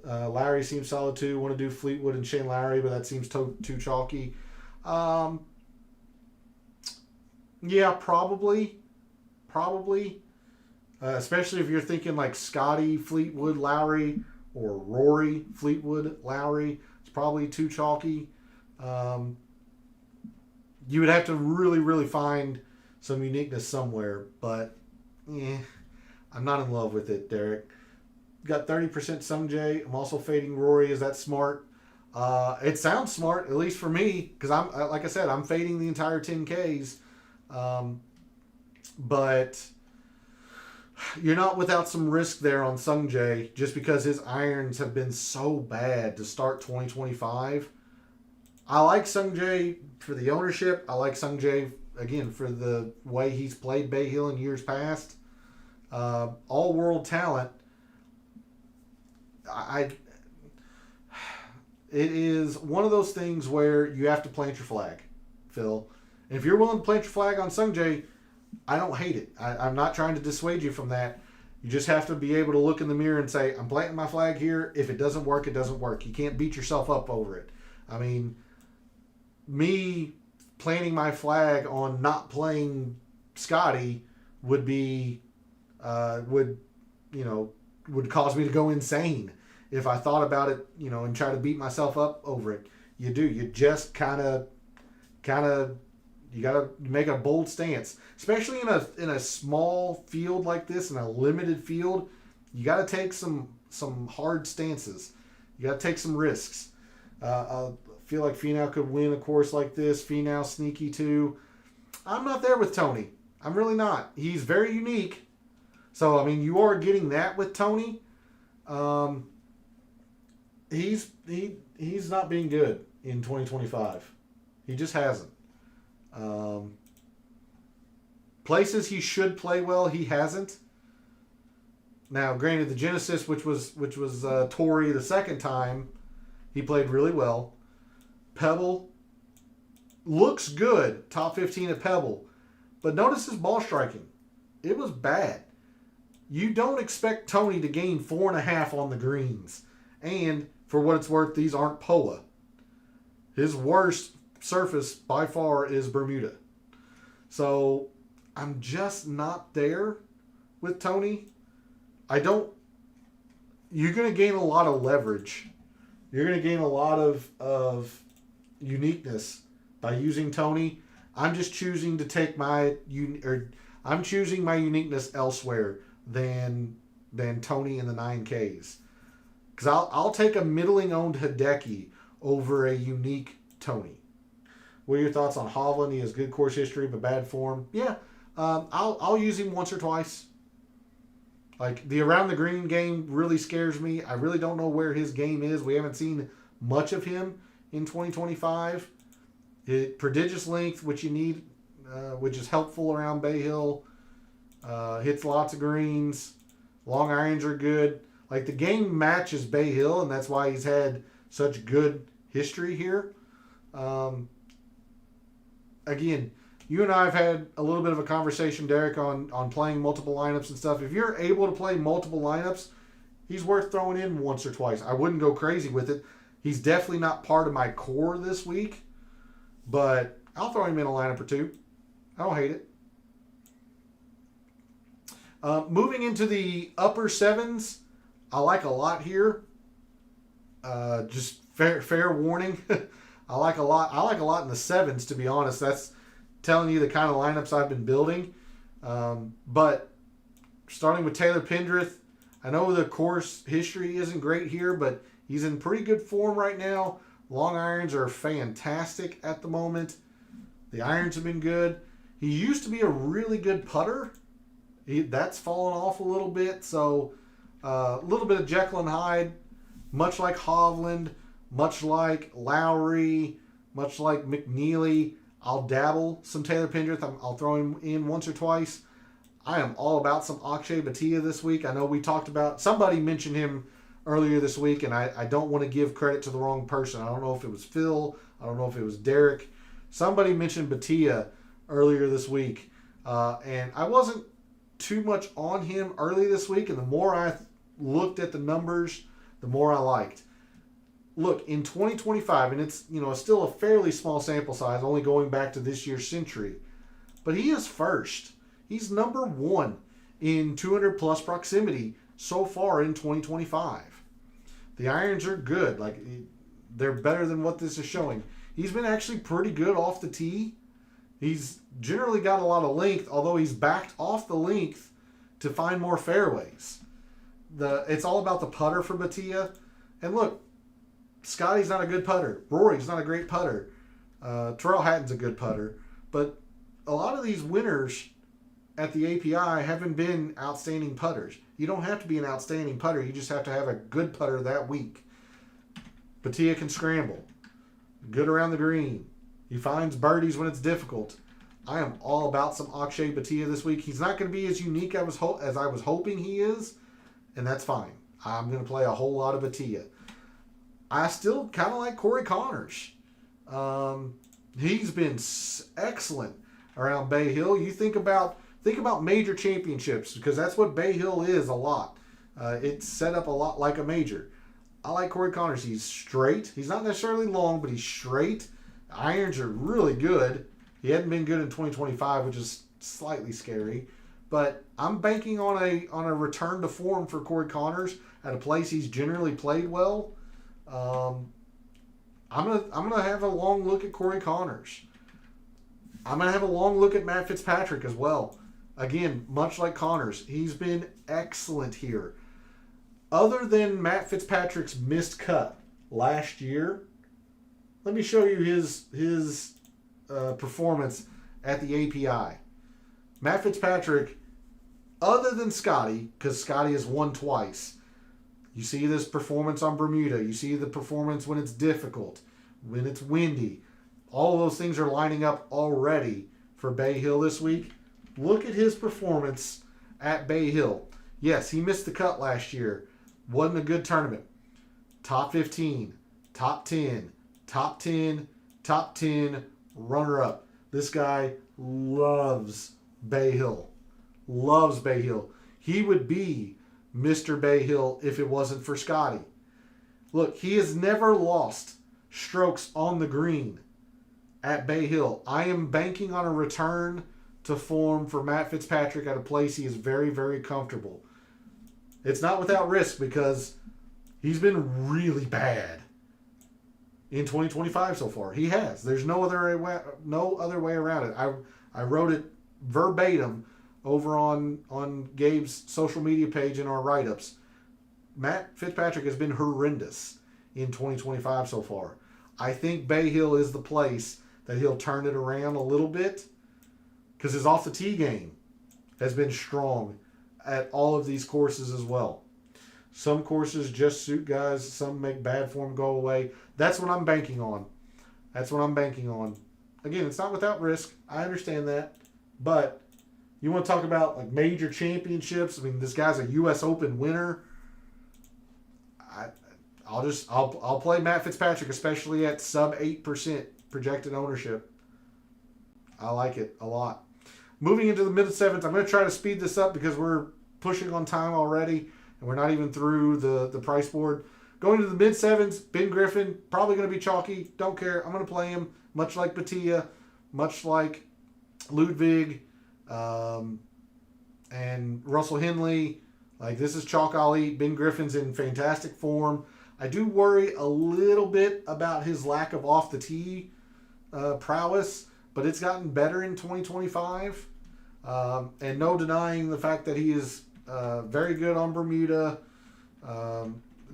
Lowry seems solid too. Want to do Fleetwood and Shane Lowry, but that seems too chalky. Yeah, probably. Especially if you're thinking like Scotty, Fleetwood, Lowry, or Rory, Fleetwood, Lowry. It's probably too chalky. You would have to really, really find some uniqueness somewhere, but I'm not in love with it, Derek. Got 30% Sungjae. I'm also fading Rory. Is that smart? It sounds smart, at least for me, because like I said, I'm fading the entire 10Ks. But you're not without some risk there on Sungjae, just because his irons have been so bad to start 2025. I like Sungjae for the ownership. I like Sungjae, again, for the way he's played Bay Hill in years past. All-world talent. It is one of those things where you have to plant your flag, Phil. And if you're willing to plant your flag on Sungjae, I don't hate it. I'm not trying to dissuade you from that. You just have to be able to look in the mirror and say, I'm planting my flag here. If it doesn't work, it doesn't work. You can't beat yourself up over it. I mean, me planting my flag on not playing Scotty would be, would cause me to go insane if I thought about it, and try to beat myself up over it. You do. You just kind of, you got to make a bold stance, especially in a small field like this, in a limited field. You got to take some hard stances. You got to take some risks. I feel like Finau could win a course like this. Finau sneaky too. I'm not there with Tony. I'm really not. He's very unique. So, I mean, you are getting that with Tony. He's not being good in 2025. He just hasn't. Places he should play well, he hasn't. Now, granted, the Genesis, which was Torrey the second time, he played really well. Pebble looks good, top 15 at Pebble, but notice his ball striking. It was bad. You don't expect Tony to gain 4.5 on the greens, and for what it's worth, these aren't POA. His worst surface by far is Bermuda. So I'm just not there with Tony. You're going to gain a lot of leverage. You're going to gain a lot of uniqueness by using Tony. I'm just choosing to take I'm choosing my uniqueness elsewhere than Tony in the 9Ks. Because I'll take a middling owned Hideki over a unique Tony. What are your thoughts on Hovland? He has good course history but bad form. Yeah, I'll use him once or twice. Like, the around the green game really scares me. I really don't know where his game is. We haven't seen much of him in 2025. Prodigious length, which you need, which is helpful around Bay Hill. Hits lots of greens. Long irons are good. Like, the game matches Bay Hill, and that's why he's had such good history here. Again, you and I have had a little bit of a conversation, Derek, on playing multiple lineups and stuff. If you're able to play multiple lineups, he's worth throwing in once or twice. I wouldn't go crazy with it. He's definitely not part of my core this week, but I'll throw him in a lineup or two. I don't hate it. Moving into the upper sevens, I like a lot here. Just fair warning. I like a lot in the sevens, to be honest. That's telling you the kind of lineups I've been building. But starting with Taylor Pendrith, I know the course history isn't great here, but he's in pretty good form right now. Long irons are fantastic at the moment. The irons have been good. He used to be a really good putter. That's fallen off a little bit. So A little bit of Jekyll and Hyde, much like Hovland, much like Lowry, much like McNeely. I'll dabble some Taylor Pendrith. I'll throw him in once or twice. I am all about some Akshay Bhatia this week. I know we talked about, somebody mentioned him earlier this week, and I don't want to give credit to the wrong person. I don't know if it was Phil. I don't know if it was Derek. Somebody mentioned Bhatia earlier this week, and I wasn't too much on him early this week, and the more I looked at the numbers, the more I liked. Look, in 2025, and it's still a fairly small sample size, only going back to this year's Century, but he is first. He's number 1 in 200 plus proximity so far in 2025. The irons are good. Like, they're better than what this is showing. He's been actually pretty good off the tee. He's generally got a lot of length, although he's backed off the length to find more fairways. It's all about the putter for Bhatia. And look, Scotty's not a good putter. Rory's not a great putter. Terrell Hatton's a good putter. But a lot of these winners at the API haven't been outstanding putters. You don't have to be an outstanding putter. You just have to have a good putter that week. Bhatia can scramble. Good around the green. He finds birdies when it's difficult. I am all about some Akshay Bhatia this week. He's not going to be as unique as I was hoping he is, and that's fine. I'm going to play a whole lot of Bhatia. I still kind of like Corey Connors. He's been excellent around Bay Hill. You think about major championships, because that's what Bay Hill is a lot. It's set up a lot like a major. I like Corey Connors. He's straight. He's not necessarily long, but he's straight. Irons are really good. He hadn't been good in 2025, which is slightly scary. But I'm banking on a return to form for Corey Connors at a place he's generally played well. I'm gonna have a long look at Corey Connors. I'm gonna have a long look at Matt Fitzpatrick as well. Again, much like Connors, he's been excellent here. Other than Matt Fitzpatrick's missed cut last year, let me show you his performance at the API. Matt Fitzpatrick, other than Scotty, because Scotty has won twice, you see this performance on Bermuda. You see the performance when it's difficult, when it's windy. All of those things are lining up already for Bay Hill this week. Look at his performance at Bay Hill. Yes, he missed the cut last year. Wasn't a good tournament. Top 15, top 10, top 10, top 10, runner-up. This guy loves Bay Hill. Loves Bay Hill. He would be Mr. Bay Hill if it wasn't for Scotty. Look, he has never lost strokes on the green at Bay Hill. I am banking on a return to form for Matt Fitzpatrick at a place he is very, very comfortable. It's not without risk, because he's been really bad in 2025 so far. He has. There's no other way around it. I wrote it verbatim over on Gabe's social media page in our write-ups. Matt Fitzpatrick has been horrendous in 2025 so far. I think Bay Hill is the place that he'll turn it around a little bit, because his off-the-tee game has been strong at all of these courses as well. Some courses just suit guys. Some make bad form go away. That's what I'm banking on. Again, it's not without risk. I understand that. But you want to talk about like major championships? I mean, this guy's a U.S. Open winner. I'll play Matt Fitzpatrick, especially at sub 8% projected ownership. I like it a lot. Moving into the mid-7th, I'm going to try to speed this up because we're pushing on time already, and we're not even through the price board. Going to the mid-7s, Ben Griffin, probably going to be chalky. Don't care. I'm going to play him, much like Bhatia, much like Ludwig, and Russell Henley. Like, this is chalk I'll eat. Ben Griffin's in fantastic form. I do worry a little bit about his lack of off-the-tee prowess, but it's gotten better in 2025. And no denying the fact that he is very good on Bermuda,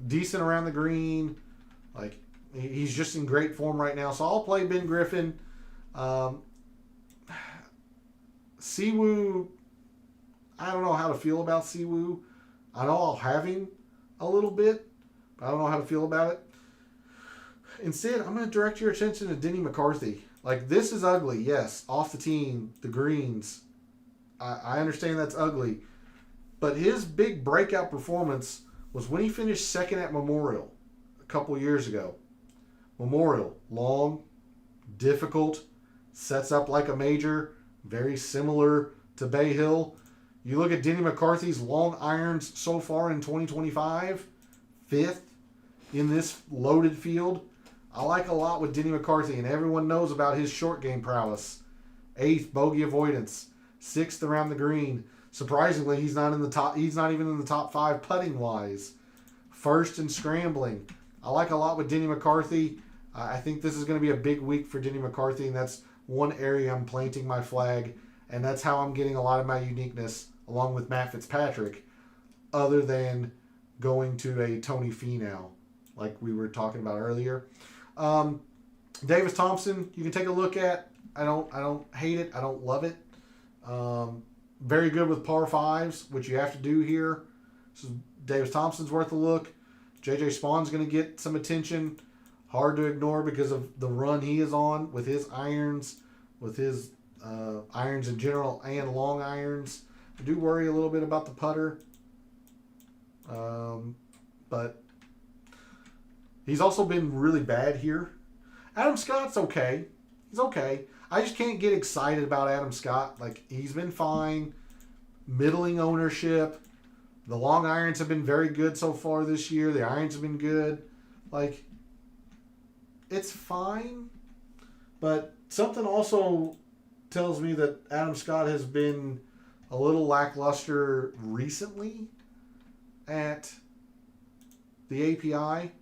decent around the green. Like, he's just in great form right now. So I'll play Ben Griffin. Siwoo, I don't know how to feel about Siwoo. I know I'll have him a little bit, but I don't know how to feel about it. Instead, I'm going to direct your attention to Denny McCarthy. Like, this is ugly, yes. Off the team, the greens. I understand that's ugly. But his big breakout performance was when he finished second at Memorial a couple years ago. Memorial, long, difficult, sets up like a major, very similar to Bay Hill. You look at Denny McCarthy's long irons so far in 2025, fifth in this loaded field. I like a lot with Denny McCarthy, and everyone knows about his short game prowess. Eighth, bogey avoidance. Sixth around the green. Surprisingly, he's not even in the top 5 putting wise. First in scrambling. I like a lot with Denny McCarthy. I think this is going to be a big week for Denny McCarthy, and that's one area I'm planting my flag, and that's how I'm getting a lot of my uniqueness along with Matt Fitzpatrick, other than going to a Tony Finau, like we were talking about earlier. Davis Thompson, you can take a look at. I don't hate it. I don't love it. Very good with par 5s, which you have to do here. So Davis Thompson's worth a look. JJ Spawn's going to get some attention. Hard to ignore because of the run he is on with his irons, with his irons in general and long irons. I do worry a little bit about the putter. But he's also been really bad here. Adam Scott's okay. He's okay. I just can't get excited about Adam Scott. Like, he's been fine. Middling ownership. The long irons have been very good so far this year. The irons have been good. Like, it's fine. But something also tells me that Adam Scott has been a little lackluster recently at the API.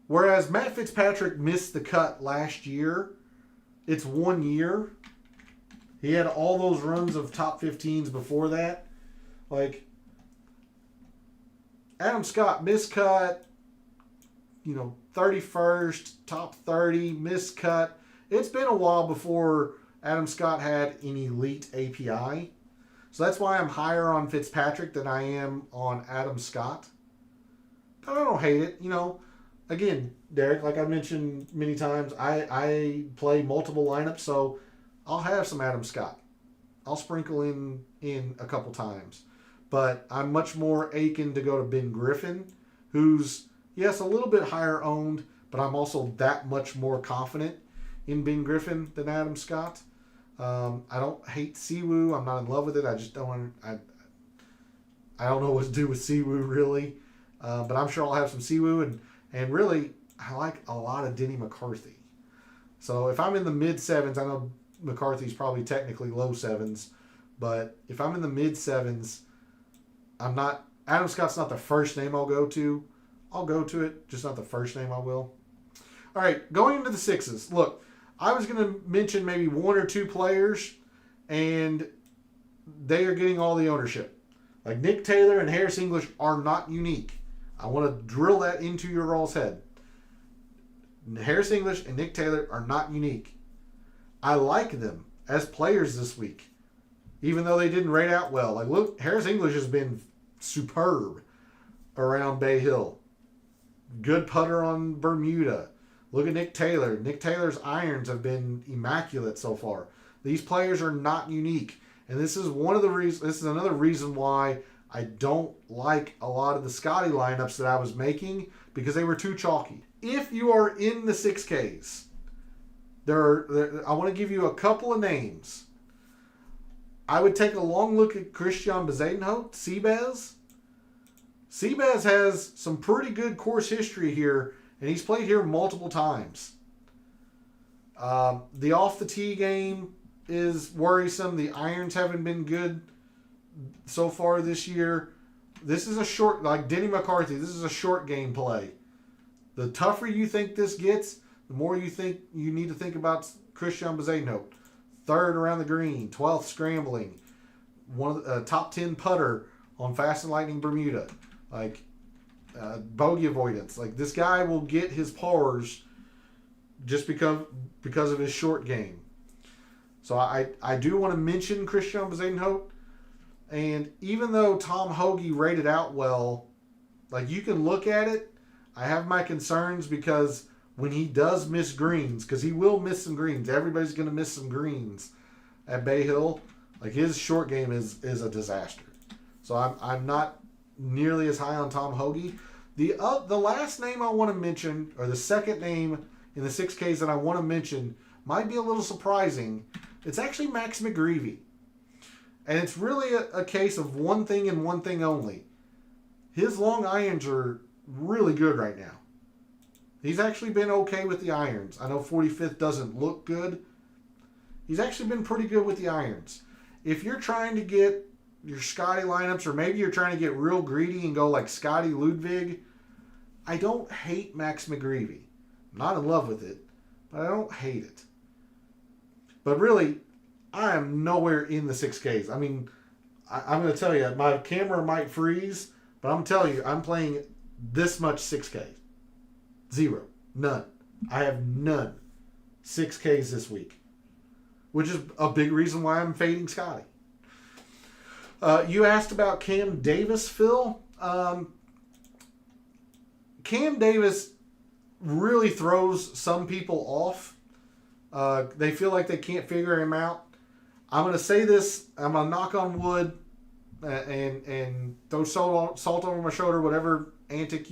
Whereas Matt Fitzpatrick missed the cut last year. It's 1 year. He had all those runs of top 15s before that. Like, Adam Scott miscut, 31st, top 30, miscut. It's been a while before Adam Scott had an elite API. So that's why I'm higher on Fitzpatrick than I am on Adam Scott. But I don't hate it. Again, Derek, like I mentioned many times, I play multiple lineups, so I'll have some Adam Scott. I'll sprinkle in a couple times. But I'm much more aching to go to Ben Griffin, who's, yes, a little bit higher owned, but I'm also that much more confident in Ben Griffin than Adam Scott. I don't hate Siwoo. I'm not in love with it. I just don't I don't know what to do with Siwoo, really. But I'm sure I'll have some Siwoo. And really, I like a lot of Denny McCarthy. So if I'm in the mid-7s, I know McCarthy's probably technically low 7s. But if I'm in the mid-7s, Adam Scott's not the first name I'll go to. I'll go to it, just not the first name I will. All right, going into the 6s. Look, I was going to mention maybe 1 or 2 players, and they are getting all the ownership. Like Nick Taylor and Harris English are not unique. I want to drill that into your all's head. Harris English and Nick Taylor are not unique. I like them as players this week, even though they didn't rate out well. Like, look, Harris English has been superb around Bay Hill. Good putter on Bermuda. Look at Nick Taylor. Nick Taylor's irons have been immaculate so far. These players are not unique. And this is another reason why I don't like a lot of the Scotty lineups that I was making, because they were too chalky. If you are in the 6Ks, I want to give you a couple of names. I would take a long look at Christian Bezuidenhout, Seabass. Seabass has some pretty good course history here, and he's played here multiple times. The off-the-tee game is worrisome. The irons haven't been good so far this year. This is a short, like Denny McCarthy, this is a short game play. The tougher you think this gets, the more you think you need to think about Christian Bezuidenhout. 3rd around the green, 12th scrambling, one of the top 10 putter on Fast and Lightning Bermuda. Like, bogey avoidance. Like, this guy will get his pars just because of his short game. So I do want to mention Christian Bezuidenhout. And even though Tom Hoagie rated out well, like you can look at it, I have my concerns because when he does miss greens, because he will miss some greens, everybody's going to miss some greens at Bay Hill. Like his short game is a disaster. So I'm not nearly as high on Tom Hoagie. The last name I want to mention, or the second name in the 6Ks that I want to mention, might be a little surprising. It's actually Max McGreevy. And it's really a case of one thing and one thing only. His long irons are really good right now. He's actually been okay with the irons. I know 45th doesn't look good. He's actually been pretty good with the irons. If you're trying to get your Scotty lineups, or maybe you're trying to get real greedy and go like Scotty Ludwig, I don't hate Max McGreevy. I'm not in love with it, but I don't hate it. But really, I am nowhere in the 6Ks. I mean, I'm going to tell you, my camera might freeze, but I'm telling you, I'm playing this much 6K. 0. None. I have none 6Ks this week, which is a big reason why I'm fading Scotty. You asked about Cam Davis, Phil. Cam Davis really throws some people off. They feel like they can't figure him out. I'm going to say this. I'm going to knock on wood and throw salt over my shoulder, whatever antic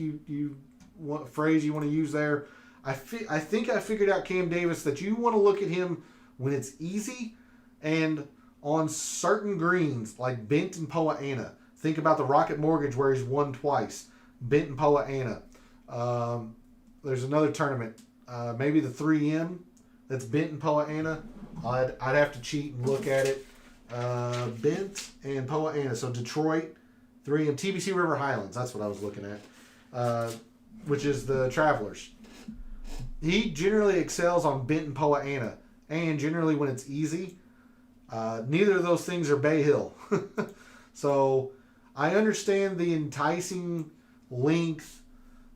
phrase you want to use there. I think I figured out Cam Davis that you want to look at him when it's easy and on certain greens like Bent and Poa Annua. Think about the Rocket Mortgage where he's won twice. Bent and Poa Annua. There's another tournament, maybe the 3M. That's Bent and Poa Annua. I'd have to cheat and look at it. Bent and Poa Annua. So Detroit, 3M, TBC River Highlands. That's what I was looking at, which is the Travelers. He generally excels on Bent and Poa Annua, and generally when it's easy. Neither of those things are Bay Hill. So I understand the enticing length,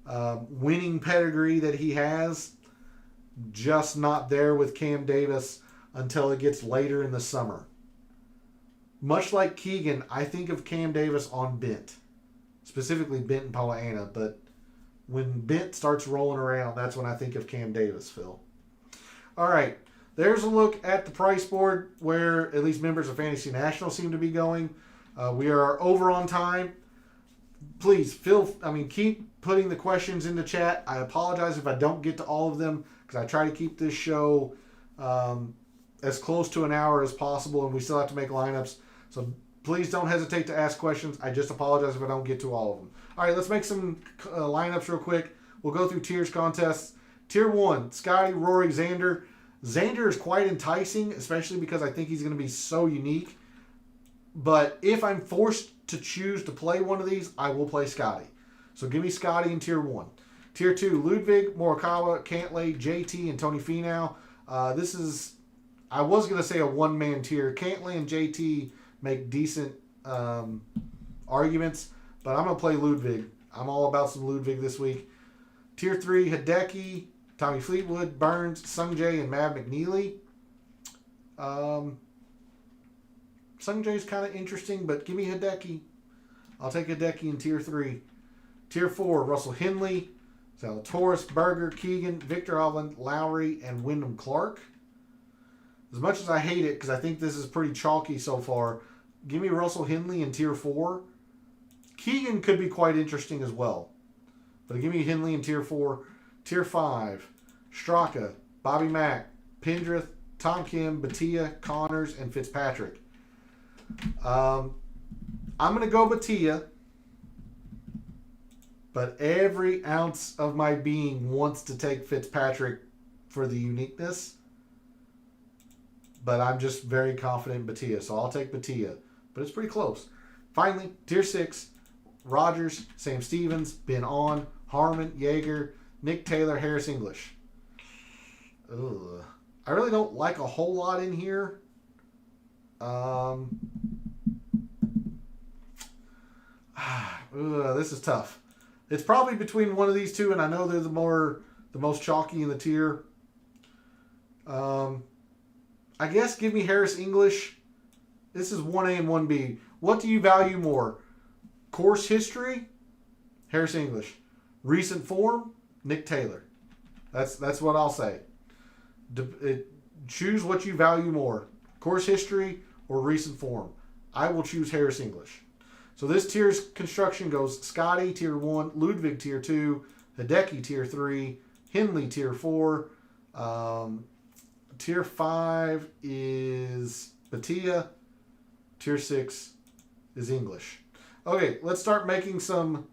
winning pedigree that he has. Just not there with Cam Davis until it gets later in the summer. Much like Keegan, I think of Cam Davis on Bent. Specifically Bent and Poa Annua, but when Bent starts rolling around, that's when I think of Cam Davis, Phil. All right, there's a look at the price board where at least members of Fantasy National seem to be going. We are over on time. Please, keep putting the questions in the chat. I apologize if I don't get to all of them because I try to keep this show as close to an hour as possible, and we still have to make lineups. So please don't hesitate to ask questions. I just apologize if I don't get to all of them. All right, let's make some lineups real quick. We'll go through tiers contests. Tier 1, Scotty, Rory, Xander. Xander is quite enticing, especially because I think he's going to be so unique. But if I'm forced to choose to play one of these, I will play Scotty. So give me Scotty in Tier 1. Tier 2, Ludwig, Morikawa, Cantlay, JT, and Tony Finau. This is, I was going to say a one-man tier. Cantlay and JT make decent arguments, but I'm going to play Ludwig. I'm all about some Ludwig this week. Tier 3, Hideki, Tommy Fleetwood, Burns, Sungjae, and Mav McNeely. Sungjae's kind of interesting, but give me Hideki. I'll take Hideki in Tier 3. Tier 4, Russell Henley, Zalatoris, Berger, Keegan, Victor Hovland, Lowry, and Wyndham Clark. As much as I hate it, because I think this is pretty chalky so far, give me Russell Henley in Tier 4. Keegan could be quite interesting as well. But give me Henley in Tier 4. Tier 5, Straka, Bobby Mack, Pendrith, Tom Kim, Batia, Connors, and Fitzpatrick. I'm going to go Batia. But every ounce of my being wants to take Fitzpatrick for the uniqueness. But I'm just very confident in Batia, so I'll take Batia. But it's pretty close. Finally, Tier 6, Rogers, Sam Stevens, Ben On, Harmon, Yeager, Nick Taylor, Harris English. Ugh. I really don't like a whole lot in here. This is tough. It's probably between one of these two, and I know they're the most chalky in the tier. I guess give me Harris English. This is 1A and 1B. What do you value more? Course history, Harris English. Recent form, Nick Taylor. That's what I'll say. Choose what you value more. Course history or recent form. I will choose Harris English. So this tier's construction goes Scotty tier 1, Ludwig tier 2, Hideki tier 3, Henley tier 4. Tier 5 is Batia. Tier 6 is English. Okay, let's start making some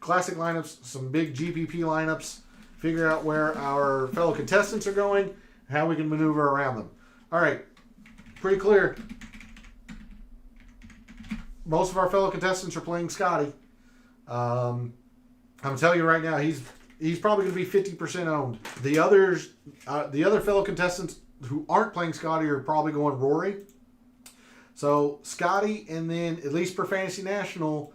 classic lineups, some big GPP lineups, figure out where our fellow contestants are going, and how we can maneuver around them. All right, pretty clear. Most of our fellow contestants are playing Scotty. I'm telling you right now, he's probably going to be 50% owned. The other fellow contestants who aren't playing Scotty are probably going Rory. So Scotty, and then at least for Fantasy National,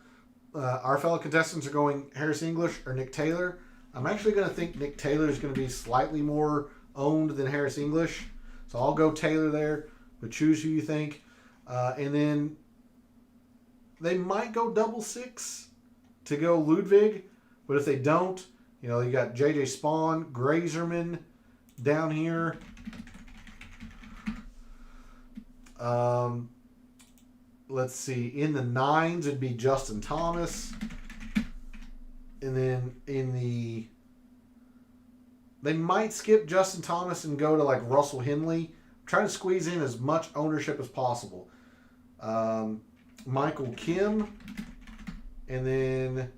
our fellow contestants are going Harris English or Nick Taylor. I'm actually going to think Nick Taylor is going to be slightly more owned than Harris English. So I'll go Taylor there, but choose who you think. And then they might go double six to go Ludwig, but if they don't, you know, you got JJ Spawn, Grazerman down here. Let's see. In the nines, it'd be Justin Thomas. And then they might skip Justin Thomas and go to like Russell Henley. I'm trying to squeeze in as much ownership as possible. Michael Kim. And then,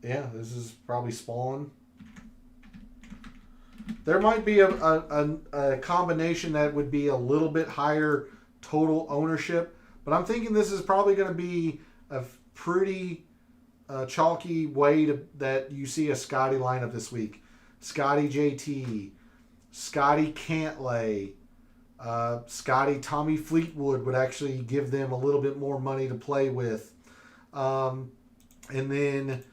yeah, this is probably Spawn. There might be a combination that would be a little bit higher total ownership. But I'm thinking this is probably going to be a pretty chalky way that you see a Scotty lineup this week. Scotty JT, Scotty Cantlay, Scotty Tommy Fleetwood would actually give them a little bit more money to play with. And then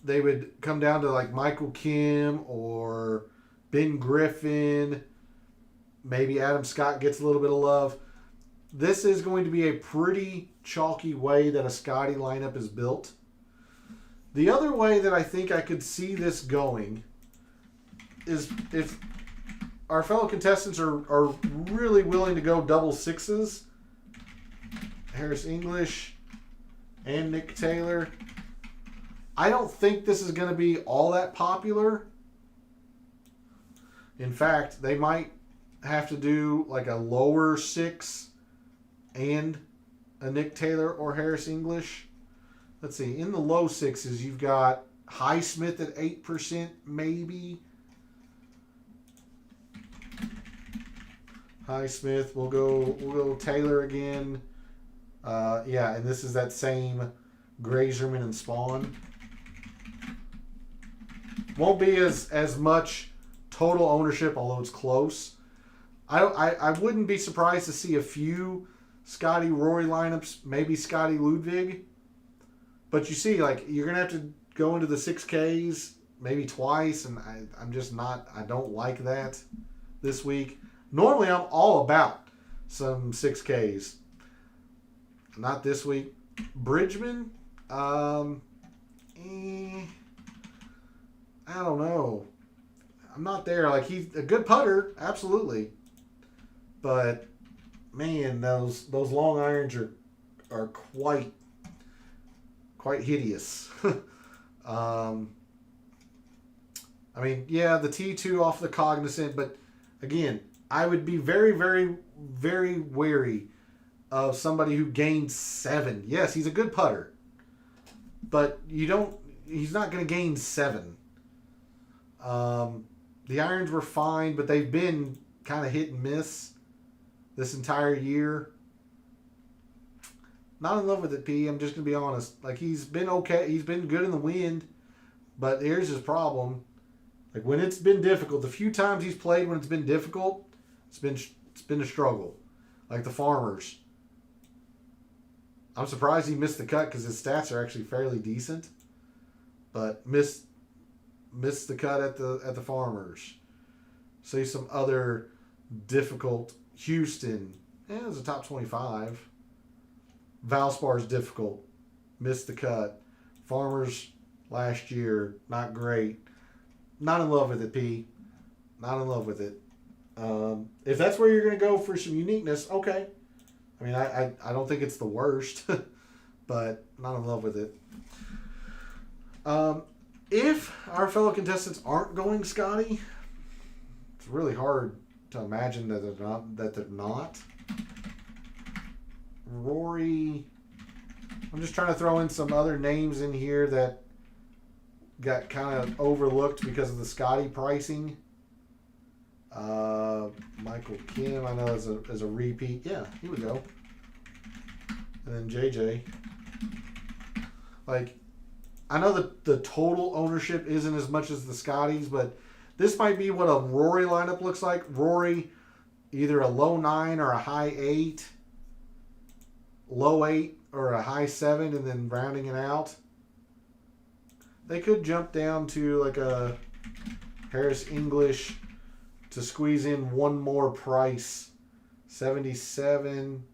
they would come down to like Michael Kim or Ben Griffin. Maybe Adam Scott gets a little bit of love. This is going to be a pretty chalky way that a Scotty lineup is built. The other way that I think I could see this going is if our fellow contestants are really willing to go double sixes, Harris English and Nick Taylor. I don't think this is going to be all that popular. In fact, they might have to do like a lower six and a Nick Taylor or Harris English. Let's see. In the low sixes, you've got Highsmith at 8%, maybe. Highsmith. We'll go Taylor again. Yeah, and this is that same Grazerman and Spawn. Won't be as much total ownership, although it's close. I wouldn't be surprised to see a few Scotty Rory lineups, maybe Scotty Ludwig. But you see, like, you're going to have to go into the 6Ks maybe twice, and I don't like that this week. Normally, I'm all about some 6Ks. Not this week. Bridgman, I don't know. I'm not there. Like, he's a good putter, absolutely. But man, those long irons are quite hideous. I mean, yeah, the T2 off the Cognizant, but again, I would be very, very, very wary of somebody who gained 7. Yes, he's a good putter, but he's not going to gain 7. The irons were fine, but they've been kind of hit and miss this entire year. Not in love with it, P. I'm just going to be honest. Like, he's been okay. He's been good in the wind, but here's his problem. Like, when it's been difficult, the few times he's played when it's been difficult, it's been a struggle. Like the Farmers. I'm surprised he missed the cut because his stats are actually fairly decent, but missed the cut at the Farmers. See some other difficult. Houston, it was a top 25. Valspar's difficult. Missed the cut. Farmers last year, not great. Not in love with it, P. Not in love with it. If that's where you're going to go for some uniqueness, okay. I mean, I don't think it's the worst, but not in love with it. If our fellow contestants aren't going Scotty, it's really hard to imagine that they're not. Rory, I'm just trying to throw in some other names in here that got kind of overlooked because of the Scotty pricing. Michael Kim, I know as a repeat. Yeah, he would go. And then JJ. Like, I know that the total ownership isn't as much as the Scotties, but this might be what a Rory lineup looks like. Rory, either a low 9 or a high 8, low 8 or a high 7, and then rounding it out. They could jump down to like a Harris English to squeeze in one more price. 77,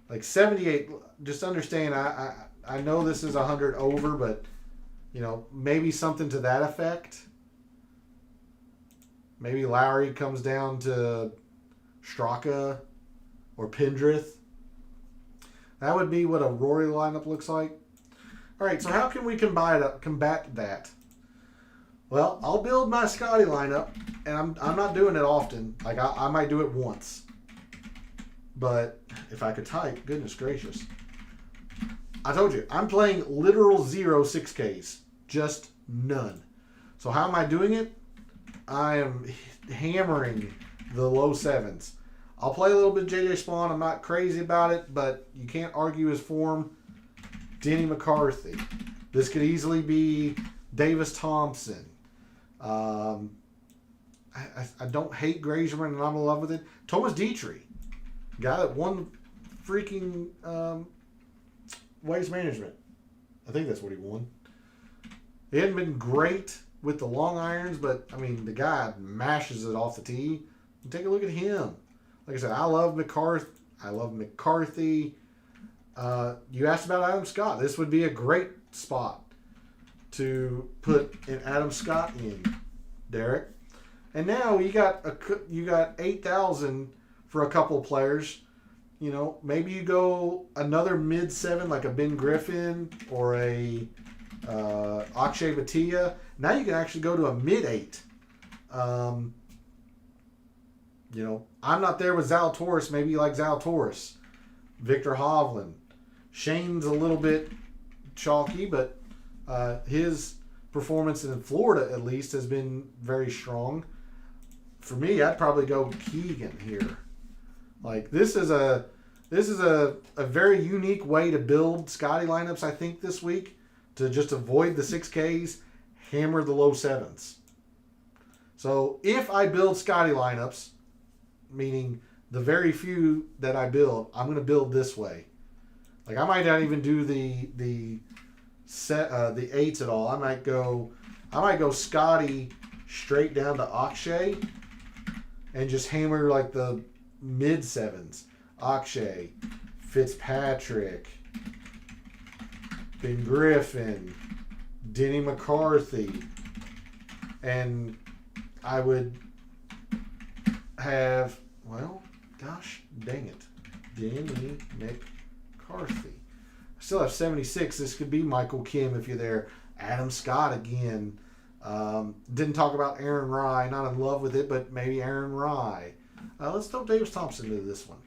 like 78. Just understand, I know this is 100 over, but you know, maybe something to that effect. Maybe Lowry comes down to Straka or Pendrith. That would be what a Rory lineup looks like. All right, so how can we combat that? Well, I'll build my Scotty lineup, and I'm not doing it often. Like, I might do it once. But if I could type, goodness gracious. I told you, I'm playing literal 0 6Ks. Just none. So how am I doing it? I am hammering the low 7s. I'll play a little bit of JJ Spawn. I'm not crazy about it, but you can't argue his form. Denny McCarthy. This could easily be Davis Thompson. I don't hate Grazerman, and I'm in love with it. Thomas Dietrich. Guy that won freaking Waste Management. I think that's what he won. He hadn't been great with the long irons, but, I mean, the guy mashes it off the tee. Take a look at him. Like I said, I love McCarthy. You asked about Adam Scott. This would be a great spot to put an Adam Scott in, Derek. And now you got 8,000 for a couple of players. You know, maybe you go another mid-7 like a Ben Griffin or a Akshay Bhatia. Now you can actually go to a mid-8. You know, I'm not there with Zalatoris. Maybe you like Zalatoris. Victor Hovland. Shane's a little bit chalky, but his performance in Florida, at least, has been very strong. For me, I'd probably go Keegan here. Like, this is a very unique way to build Scotty lineups, I think, this week, to just avoid the 6Ks, hammer the low 7s. So if I build Scotty lineups, meaning the very few that I build, I'm going to build this way. Like, I might not even do the 8s at all. I might go Scotty straight down to Akshay and just hammer like the mid 7s. Akshay, Fitzpatrick, Ben Griffin, Denny McCarthy, and I would have, well, gosh dang it, Denny McCarthy. I still have 76. This could be Michael Kim if you're there. Adam Scott again. Didn't talk about Aaron Rye. Not in love with it, but maybe Aaron Rye. Let's throw Davis Thompson into this one.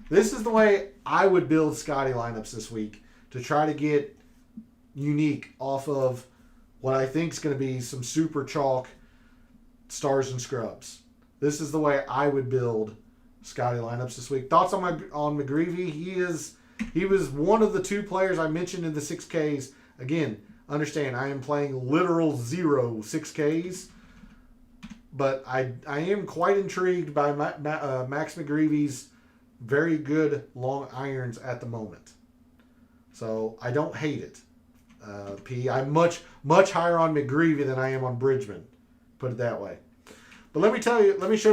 This is the way I would build Scotty lineups this week to try to get unique off of what I think is going to be some super chalk stars and scrubs. This is the way I would build Scotty lineups this week. Thoughts on McGreevy? He was one of the 2 players I mentioned in the 6Ks. Again, understand, I am playing literal 0 6Ks, but I am quite intrigued by Max McGreevy's very good long irons at the moment. So I don't hate it. P. I'm much higher on McGreevy than I am on Bridgman. Put it that way. But let me show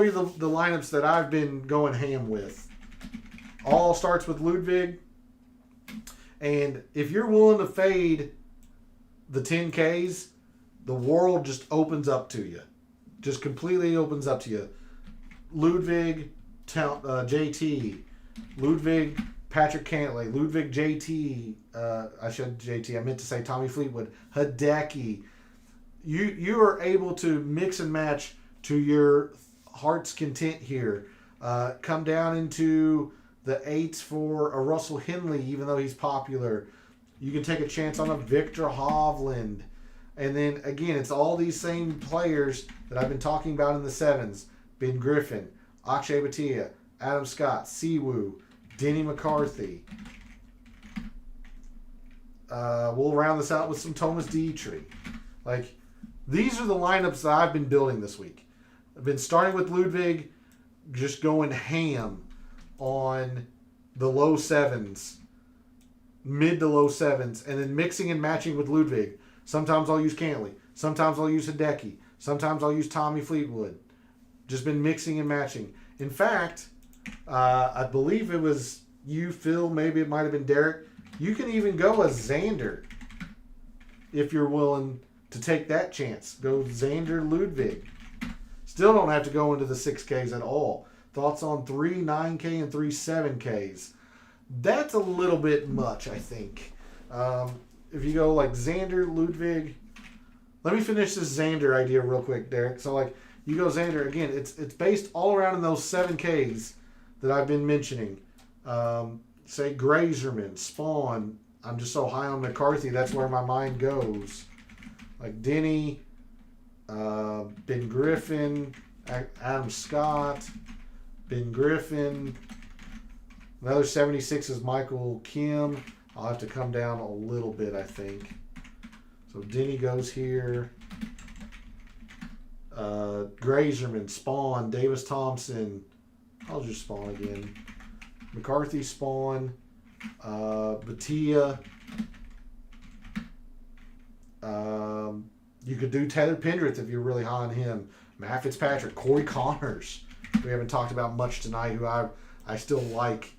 you the lineups that I've been going ham with. All starts with Ludwig. And if you're willing to fade the 10Ks, the world just opens up to you. Just completely opens up to you. Ludwig, JT, Ludwig, Patrick Cantlay, Ludwig, JT, I meant to say Tommy Fleetwood, Hideki. You are able to mix and match to your heart's content here. Come down into the 8s for a Russell Henley, even though he's popular. You can take a chance on a Victor Hovland. And then, again, it's all these same players that I've been talking about in the 7s. Ben Griffin, Akshay Bhatia, Adam Scott, Siwoo, Denny McCarthy. We'll round this out with some Thomas Dietrich. Like, these are the lineups that I've been building this week. I've been starting with Ludwig, just going ham on the low 7s, mid to low 7s, and then mixing and matching with Ludwig. Sometimes I'll use Cantlay. Sometimes I'll use Hideki. Sometimes I'll use Tommy Fleetwood. Just been mixing and matching. In fact, I believe it was you, Phil, maybe it might have been Derek. You can even go as Xander if you're willing to take that chance. Go Xander Ludwig. Still don't have to go into the 6Ks at all. Thoughts on 3 9K and 3 7Ks? That's a little bit much, I think. If you go like Xander, Ludwig. Let me finish this Xander idea real quick, Derek. So like you go Xander, again, it's based all around in those 7Ks that I've been mentioning. Say Grazerman, Spawn. I'm just so high on McCarthy, that's where my mind goes. Like Denny, Ben Griffin, Adam Scott, Ben Griffin. Another 76 is Michael Kim. I'll have to come down a little bit, I think. So Denny goes here. Grazerman, Spawn, Davis Thompson. I'll just Spawn again. McCarthy, Spawn. Bhatia. You could do Taylor Pendrith if you're really high on him. Matt Fitzpatrick, Corey Connors. We haven't talked about much tonight, who I still like.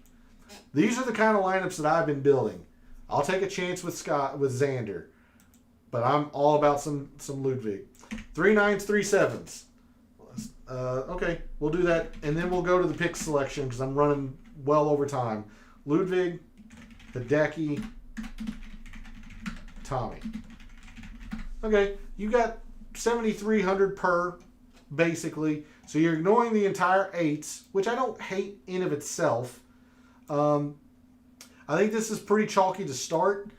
These are the kind of lineups that I've been building. I'll take a chance with Xander, but I'm all about some Ludwig. 3 9s, 3 7s. Okay, we'll do that, and then we'll go to the pick selection because I'm running well over time. Ludwig, Hideki, Tommy. Okay, you got 7,300 per, basically. So you're ignoring the entire 8s, which I don't hate in of itself. I think this is pretty chalky to start.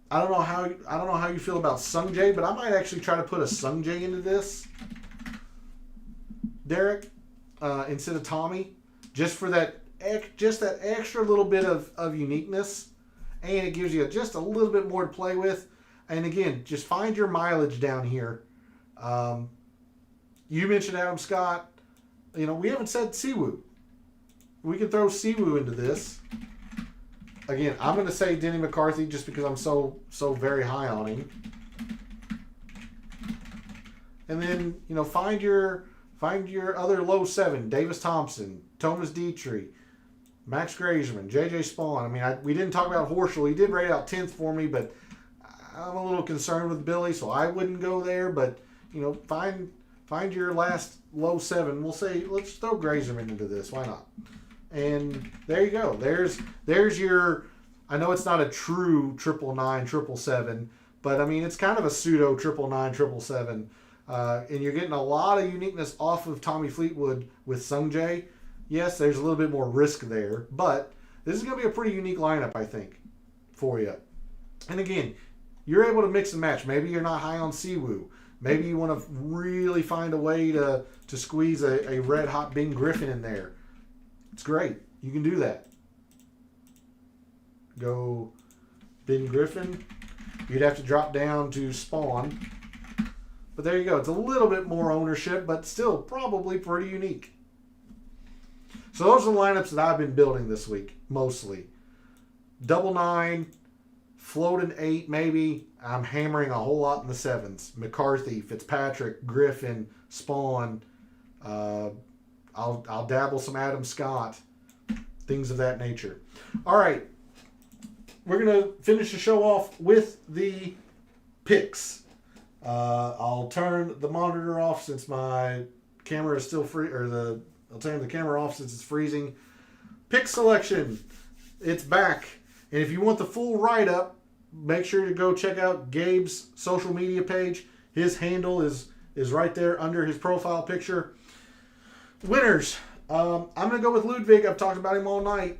I don't know how you feel about Sungjae, but I might actually try to put a Sungjae into this, Derek, instead of Tommy, just for that extra little bit of uniqueness, and it gives you just a little bit more to play with. And again, just find your mileage down here. You mentioned Adam Scott. We haven't said Siwoo. We can throw Siwoo into this. Again, I'm going to say Denny McCarthy just because I'm so very high on him. And then, find your other low 7. Davis Thompson, Thomas Dietrich, Max Grazerman, JJ Spawn. We didn't talk about Horschel. He did rate out 10th for me, but I'm a little concerned with Billy, so I wouldn't go there. But, find your last low 7. We'll say, let's throw Grazerman into this. Why not? And there you go. There's your. I know it's not a true 999, 777, but it's kind of a pseudo 999, 777. And you're getting a lot of uniqueness off of Tommy Fleetwood with Sungjae. Yes, there's a little bit more risk there, but this is going to be a pretty unique lineup, I think, for you. And again, you're able to mix and match. Maybe you're not high on Siwoo. Maybe you want to really find a way to squeeze a red-hot Ben Griffin in there. It's great. You can do that. Go Ben Griffin. You'd have to drop down to Spawn. But there you go. It's a little bit more ownership, but still probably pretty unique. So those are the lineups that I've been building this week, mostly. 999, floating 8 maybe. I'm hammering a whole lot in the 7s. McCarthy, Fitzpatrick, Griffin, Spawn. I'll dabble some Adam Scott. Things of that nature. All right. we're going to finish the show off with the picks. I'll turn the monitor off since my camera is still free, I'll turn the camera off since it's freezing. Pick selection. It's back. And if you want the full write-up, make sure to go check out Gabe's social media page. His handle is right there under his profile picture. Winners. I'm going to go with Ludwig. I've talked about him all night.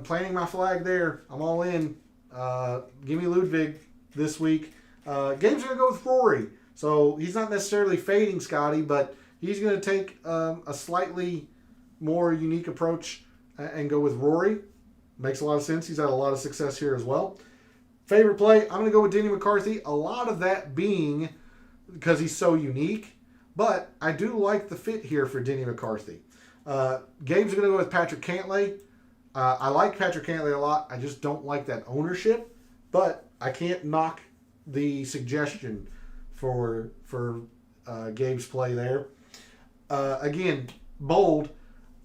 Planting my flag there. I'm all in. Give me Ludwig this week. Gabe's going to go with Rory. So he's not necessarily fading Scotty, but he's going to take a slightly more unique approach and go with Rory. Makes a lot of sense. He's had a lot of success here as well. Favorite play, I'm going to go with Denny McCarthy. A lot of that being because he's so unique. But I do like the fit here for Denny McCarthy. Gabe's going to go with Patrick Cantlay. I like Patrick Cantlay a lot. I just don't like that ownership. But I can't knock the suggestion for Gabe's play there. Again, bold.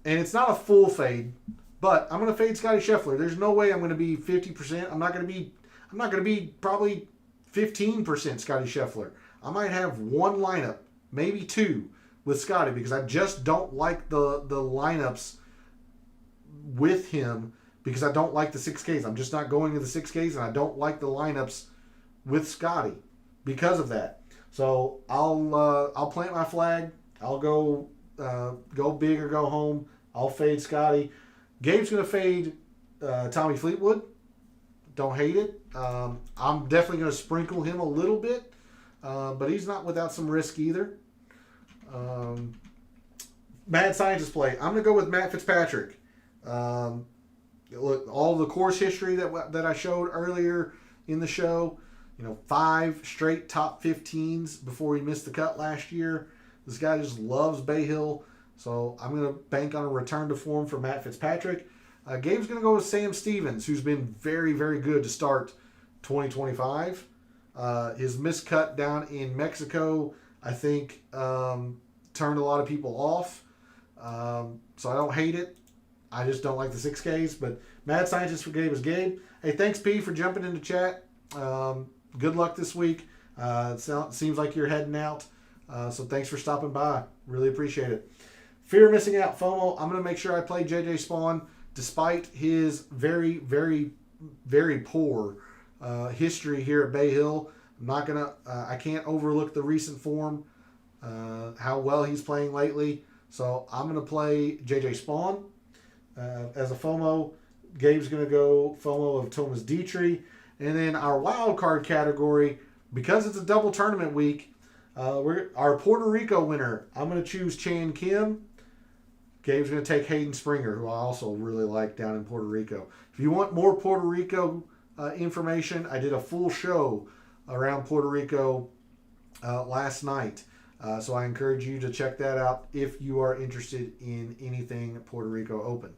And it's not a full fade. But I'm going to fade Scotty Scheffler. There's no way I'm going to be 50%. I'm not going to be probably 15% Scotty Scheffler. I might have one lineup, maybe two, with Scotty because I just don't like the lineups with him because I don't like the 6Ks. I'm just not going to the 6Ks, and I don't like the lineups with Scotty because of that. So I'll plant my flag. I'll go big or go home. I'll fade Scotty. Gabe's going to fade Tommy Fleetwood. Don't hate it. I'm definitely going to sprinkle him a little bit, but he's not without some risk either. Mad Scientist play. I'm going to go with Matt Fitzpatrick. Look, all the course history that I showed earlier in the show, 5 straight top 15s before he missed the cut last year. This guy just loves Bay Hill. So I'm going to bank on a return to form for Matt Fitzpatrick. Gabe's going to go with Sam Stevens, who's been very, very good to start 2025. His miscut down in Mexico, I think, turned a lot of people off. So I don't hate it. I just don't like the 6Ks. But Mad Scientist for Gabe is Gabe. Hey, thanks, P, for jumping into chat. Good luck this week. It seems like you're heading out. So thanks for stopping by. Really appreciate it. Fear of missing out, FOMO. I'm going to make sure I play JJ Spawn despite his very, very, very poor history here at Bay Hill. I can't overlook the recent form, how well he's playing lately. So I'm going to play JJ Spawn as a FOMO. Gabe's going to go FOMO of Thomas Dietrich. And then our wild card category, because it's a double tournament week, our Puerto Rico winner, I'm going to choose Chan Kim. Gabe's going to take Hayden Springer, who I also really like down in Puerto Rico. If you want more Puerto Rico information, I did a full show around Puerto Rico last night. So I encourage you to check that out if you are interested in anything Puerto Rico Open.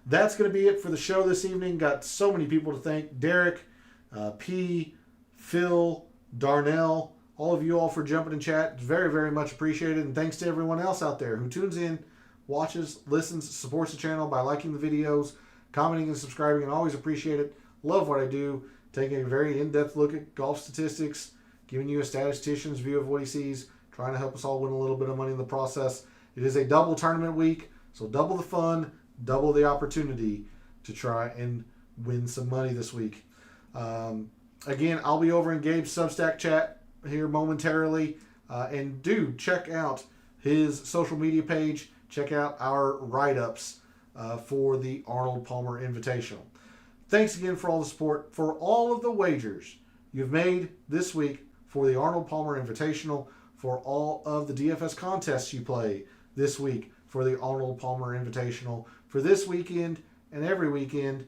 That's going to be it for the show this evening. Got so many people to thank. Derek, P, Phil, Darnell, all of you all for jumping in chat. Very, very much appreciated. And thanks to everyone else out there who tunes in, watches, listens, supports the channel by liking the videos, commenting and subscribing, and always appreciate it. Love what I do. Taking a very in-depth look at golf statistics, giving you a statistician's view of what he sees, trying to help us all win a little bit of money in the process. It is a double tournament week, so double the fun, double the opportunity to try and win some money this week. Again, I'll be over in Gabe's Substack chat here momentarily. And do check out his social media page. Check out our write-ups for the Arnold Palmer Invitational. Thanks again for all the support, for all of the wagers you've made this week for the Arnold Palmer Invitational, for all of the DFS contests you play this week for the Arnold Palmer Invitational, for this weekend and every weekend.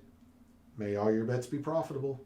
May all your bets be profitable.